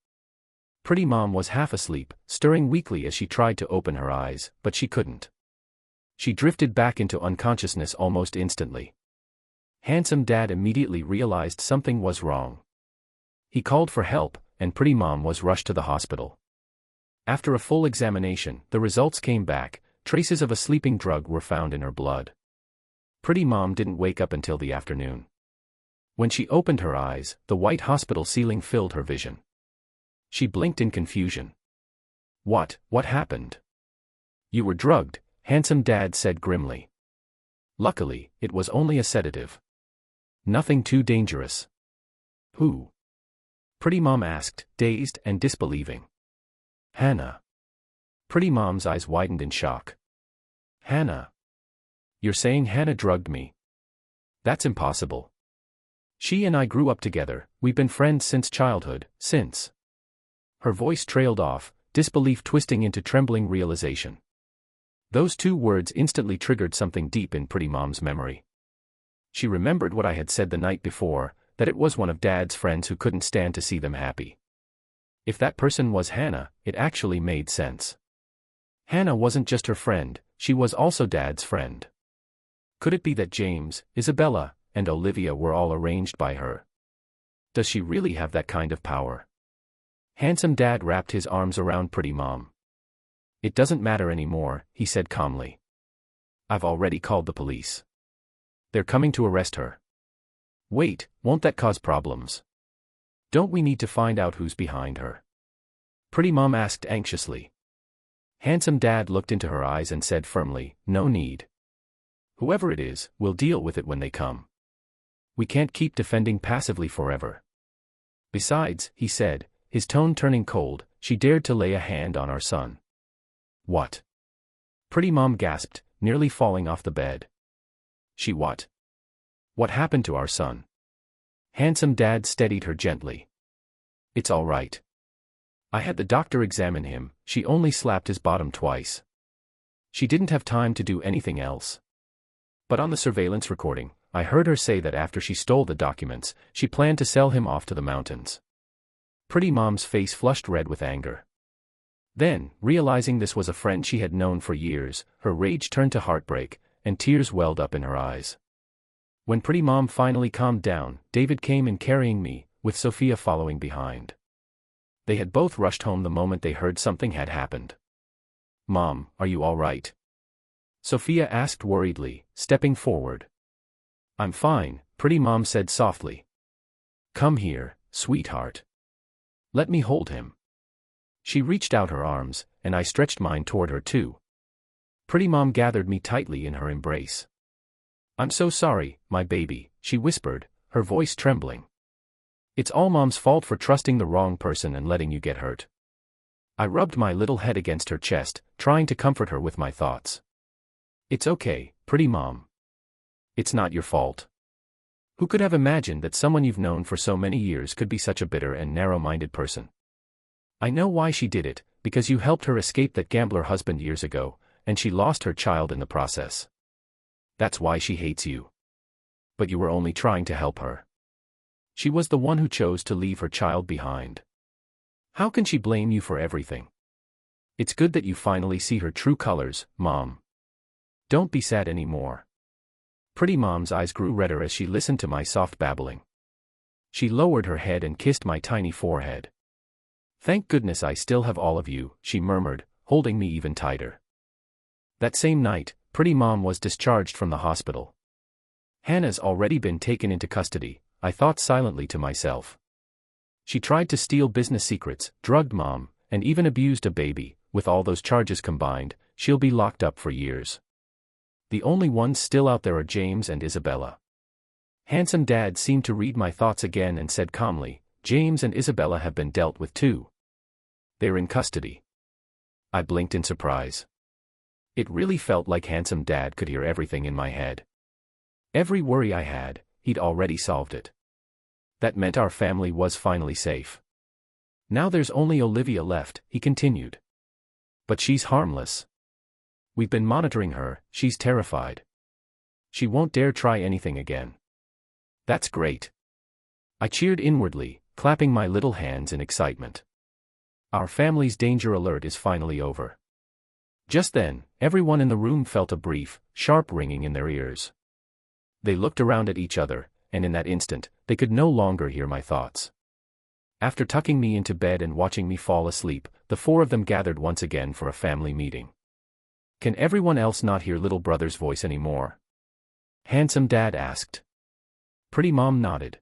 Pretty Mom was half asleep, stirring weakly as she tried to open her eyes, but she couldn't. She drifted back into unconsciousness almost instantly. Handsome Dad immediately realized something was wrong. He called for help, and Pretty Mom was rushed to the hospital. After a full examination, the results came back. Traces of a sleeping drug were found in her blood. Pretty Mom didn't wake up until the afternoon. When she opened her eyes, the white hospital ceiling filled her vision. She blinked in confusion. What happened?" "You were drugged," Handsome Dad said grimly. "Luckily, it was only a sedative. Nothing too dangerous." "Who?" Pretty Mom asked, dazed and disbelieving. "Hannah." Pretty Mom's eyes widened in shock. "Hannah? You're saying Hannah drugged me? That's impossible. She and I grew up together, we've been friends since childhood, since..." Her voice trailed off, disbelief twisting into trembling realization. Those two words instantly triggered something deep in Pretty Mom's memory. She remembered what I had said the night before, that it was one of Dad's friends who couldn't stand to see them happy. If that person was Hannah, it actually made sense. Hannah wasn't just her friend, she was also Dad's friend. Could it be that James, Isabella, and Olivia were all arranged by her? Does she really have that kind of power? Handsome Dad wrapped his arms around Pretty Mom. "It doesn't matter anymore," he said calmly. "I've already called the police. They're coming to arrest her." "Wait, won't that cause problems? Don't we need to find out who's behind her?" Pretty Mom asked anxiously. Handsome Dad looked into her eyes and said firmly, "No need. Whoever it is, we'll deal with it when they come. We can't keep defending passively forever. Besides," he said, his tone turning cold, "she dared to lay a hand on our son." "What?" Pretty Mom gasped, nearly falling off the bed. "She what? What happened to our son?" Handsome Dad steadied her gently. "It's all right. I had the doctor examine him, she only slapped his bottom twice. She didn't have time to do anything else. But on the surveillance recording, I heard her say that after she stole the documents, she planned to sell him off to the mountains." Pretty Mom's face flushed red with anger. Then, realizing this was a friend she had known for years, her rage turned to heartbreak, and tears welled up in her eyes. When Pretty Mom finally calmed down, David came in carrying me, with Sophia following behind. They had both rushed home the moment they heard something had happened. "Mom, are you all right?" Sophia asked worriedly, stepping forward. "I'm fine," Pretty Mom said softly. "Come here, sweetheart. Let me hold him." She reached out her arms, and I stretched mine toward her too. Pretty Mom gathered me tightly in her embrace. "I'm so sorry, my baby," she whispered, her voice trembling. "It's all Mom's fault for trusting the wrong person and letting you get hurt." I rubbed my little head against her chest, trying to comfort her with my thoughts. "It's okay, Pretty Mom. It's not your fault. Who could have imagined that someone you've known for so many years could be such a bitter and narrow-minded person? I know why she did it, because you helped her escape that gambler husband years ago, and she lost her child in the process. That's why she hates you. But you were only trying to help her. She was the one who chose to leave her child behind. How can she blame you for everything? It's good that you finally see her true colors, Mom. Don't be sad anymore. Pretty Mom's eyes grew redder as she listened to my soft babbling. She lowered her head and kissed my tiny forehead. Thank goodness I still have all of you, she murmured, holding me even tighter. That same night, Pretty Mom was discharged from the hospital. Hannah's already been taken into custody, I thought silently to myself. She tried to steal business secrets, drugged Mom, and even abused a baby. With all those charges combined, she'll be locked up for years. The only ones still out there are James and Isabella. Handsome Dad seemed to read my thoughts again and said calmly, James and Isabella have been dealt with too. They're in custody. I blinked in surprise. It really felt like Handsome Dad could hear everything in my head. Every worry I had, he'd already solved it. That meant our family was finally safe. Now there's only Olivia left, he continued. But she's harmless. We've been monitoring her, she's terrified. She won't dare try anything again. That's great. I cheered inwardly, clapping my little hands in excitement. Our family's danger alert is finally over. Just then, everyone in the room felt a brief, sharp ringing in their ears. They looked around at each other, and in that instant, they could no longer hear my thoughts. After tucking me into bed and watching me fall asleep, the four of them gathered once again for a family meeting. Can everyone else not hear little brother's voice anymore? Handsome Dad asked. Pretty Mom nodded.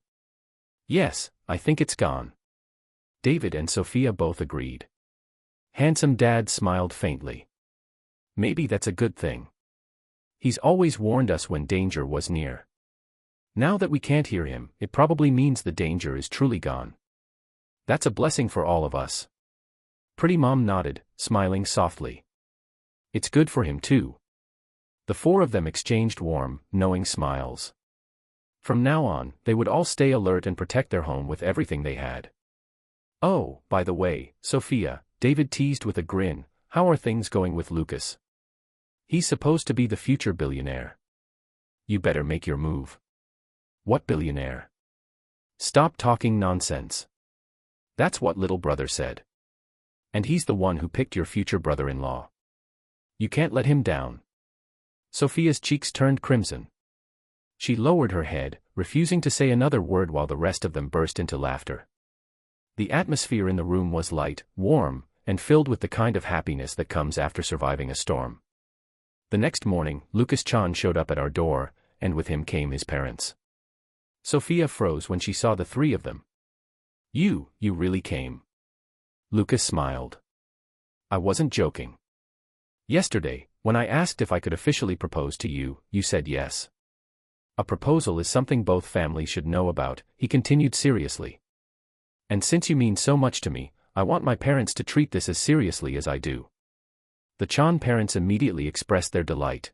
Yes, I think it's gone. David and Sophia both agreed. Handsome Dad smiled faintly. Maybe that's a good thing. He's always warned us when danger was near. Now that we can't hear him, it probably means the danger is truly gone. That's a blessing for all of us. Pretty Mom nodded, smiling softly. It's good for him too. The four of them exchanged warm, knowing smiles. From now on, they would all stay alert and protect their home with everything they had. Oh, by the way, Sophia, David teased with a grin, how are things going with Lucas? He's supposed to be the future billionaire. You better make your move. What billionaire? Stop talking nonsense. That's what little brother said. And he's the one who picked your future brother-in-law. You can't let him down. Sophia's cheeks turned crimson. She lowered her head, refusing to say another word while the rest of them burst into laughter. The atmosphere in the room was light, warm, and filled with the kind of happiness that comes after surviving a storm. The next morning, Lucas Chan showed up at our door, and with him came his parents. Sophia froze when she saw the three of them. You really came. Lucas smiled. I wasn't joking. Yesterday, when I asked if I could officially propose to you, you said yes. A proposal is something both families should know about, he continued seriously. And since you mean so much to me, I want my parents to treat this as seriously as I do. The Chan parents immediately expressed their delight.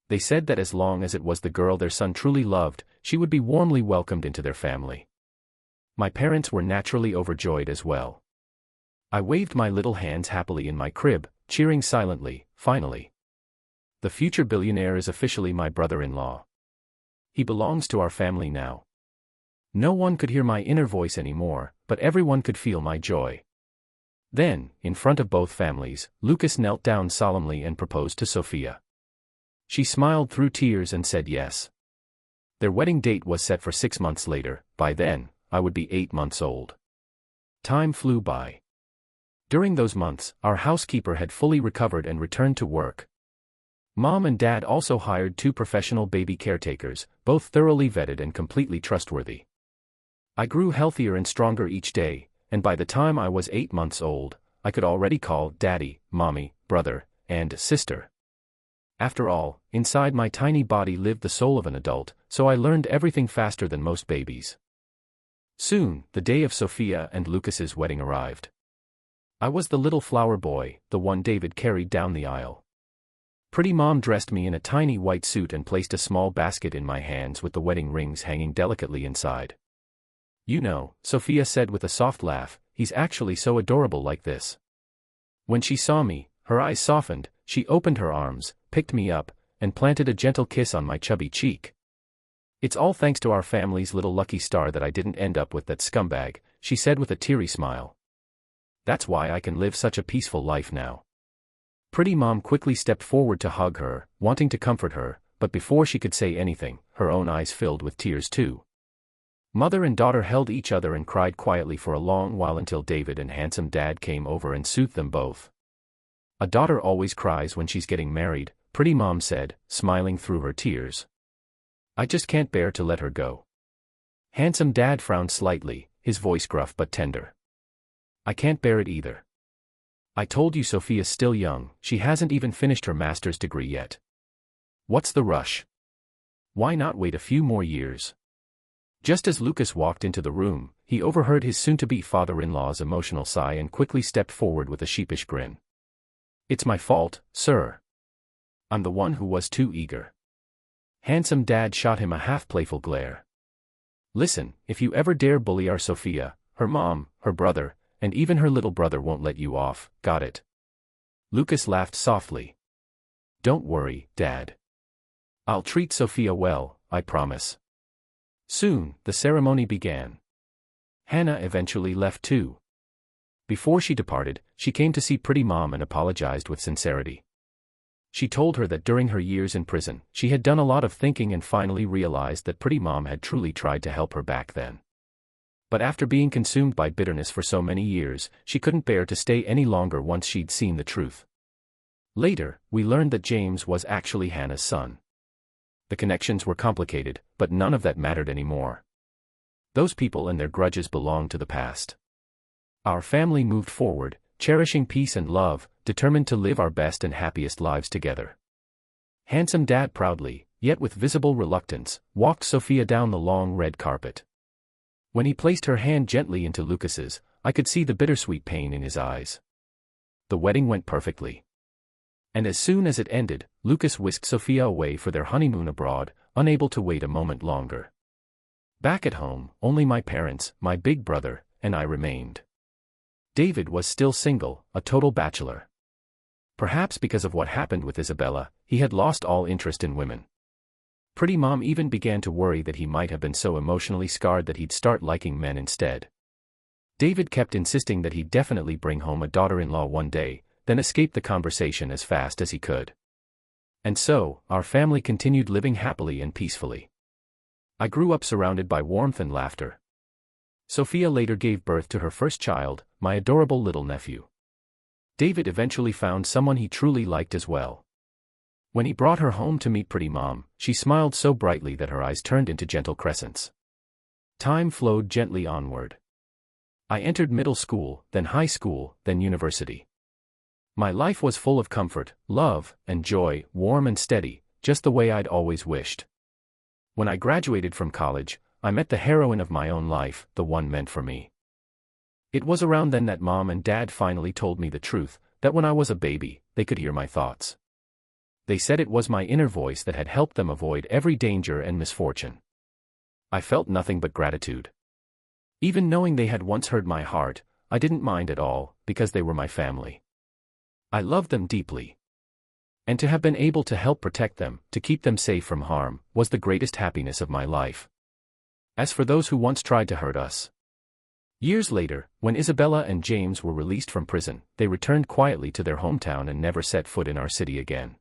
They said that as long as it was the girl their son truly loved, she would be warmly welcomed into their family. My parents were naturally overjoyed as well. I waved my little hands happily in my crib, cheering silently, finally. The future billionaire is officially my brother-in-law. He belongs to our family now. No one could hear my inner voice anymore, but everyone could feel my joy. Then, in front of both families, Lucas knelt down solemnly and proposed to Sophia. She smiled through tears and said yes. Their wedding date was set for 6 months later. By then, I would be 8 months old. Time flew by. During those months, our housekeeper had fully recovered and returned to work. Mom and Dad also hired 2 professional baby caretakers, both thoroughly vetted and completely trustworthy. I grew healthier and stronger each day, and by the time I was 8 months old, I could already call Daddy, Mommy, brother, and sister. After all, inside my tiny body lived the soul of an adult, so I learned everything faster than most babies. Soon, the day of Sophia and Lucas's wedding arrived. I was the little flower boy, the one David carried down the aisle. Pretty Mom dressed me in a tiny white suit and placed a small basket in my hands with the wedding rings hanging delicately inside. You know, Sophia said with a soft laugh, he's actually so adorable like this. When she saw me, her eyes softened, She opened her arms, picked me up, and planted a gentle kiss on my chubby cheek. "It's all thanks to our family's little lucky star that I didn't end up with that scumbag," she said with a teary smile. "That's why I can live such a peaceful life now." Pretty Mom quickly stepped forward to hug her, wanting to comfort her, but before she could say anything, her own eyes filled with tears too. Mother and daughter held each other and cried quietly for a long while until David and handsome Dad came over and soothed them both. "A daughter always cries when she's getting married," Pretty Mom said, smiling through her tears. "I just can't bear to let her go." Handsome Dad frowned slightly, his voice gruff but tender. "I can't bear it either. I told you Sophia's still young, she hasn't even finished her master's degree yet. What's the rush? Why not wait a few more years?" Just as Lucas walked into the room, he overheard his soon-to-be father-in-law's emotional sigh and quickly stepped forward with a sheepish grin. "It's my fault, sir. I'm the one who was too eager." Handsome Dad shot him a half-playful glare. "Listen, if you ever dare bully our Sophia, her mom, her brother, and even her little brother won't let you off, got it?" Lucas laughed softly. "Don't worry, Dad. I'll treat Sophia well, I promise." Soon, the ceremony began. Hannah eventually left too. Before she departed, she came to see Pretty Mom and apologized with sincerity. She told her that during her years in prison, she had done a lot of thinking and finally realized that Pretty Mom had truly tried to help her back then. But after being consumed by bitterness for so many years, she couldn't bear to stay any longer once she'd seen the truth. Later, we learned that James was actually Hannah's son. The connections were complicated, but none of that mattered anymore. Those people and their grudges belonged to the past. Our family moved forward, cherishing peace and love, determined to live our best and happiest lives together. Handsome Dad proudly, yet with visible reluctance, walked Sophia down the long red carpet. When he placed her hand gently into Lucas's, I could see the bittersweet pain in his eyes. The wedding went perfectly. And as soon as it ended, Lucas whisked Sophia away for their honeymoon abroad, unable to wait a moment longer. Back at home, only my parents, my big brother, and I remained. David was still single, a total bachelor. Perhaps because of what happened with Isabella, he had lost all interest in women. Pretty Mom even began to worry that he might have been so emotionally scarred that he'd start liking men instead. David kept insisting that he'd definitely bring home a daughter-in-law one day, then escaped the conversation as fast as he could. And so, our family continued living happily and peacefully. I grew up surrounded by warmth and laughter. Sophia later gave birth to her first child, my adorable little nephew. David eventually found someone he truly liked as well. When he brought her home to meet Pretty Mom, she smiled so brightly that her eyes turned into gentle crescents. Time flowed gently onward. I entered middle school, then high school, then university. My life was full of comfort, love, and joy, warm and steady, just the way I'd always wished. When I graduated from college, I met the heroine of my own life, the one meant for me. It was around then that Mom and Dad finally told me the truth, that when I was a baby, they could hear my thoughts. They said it was my inner voice that had helped them avoid every danger and misfortune. I felt nothing but gratitude. Even knowing they had once heard my heart, I didn't mind at all, because they were my family. I loved them deeply. And to have been able to help protect them, to keep them safe from harm, was the greatest happiness of my life. As for those who once tried to hurt us. Years later, when Isabella and James were released from prison, they returned quietly to their hometown and never set foot in our city again.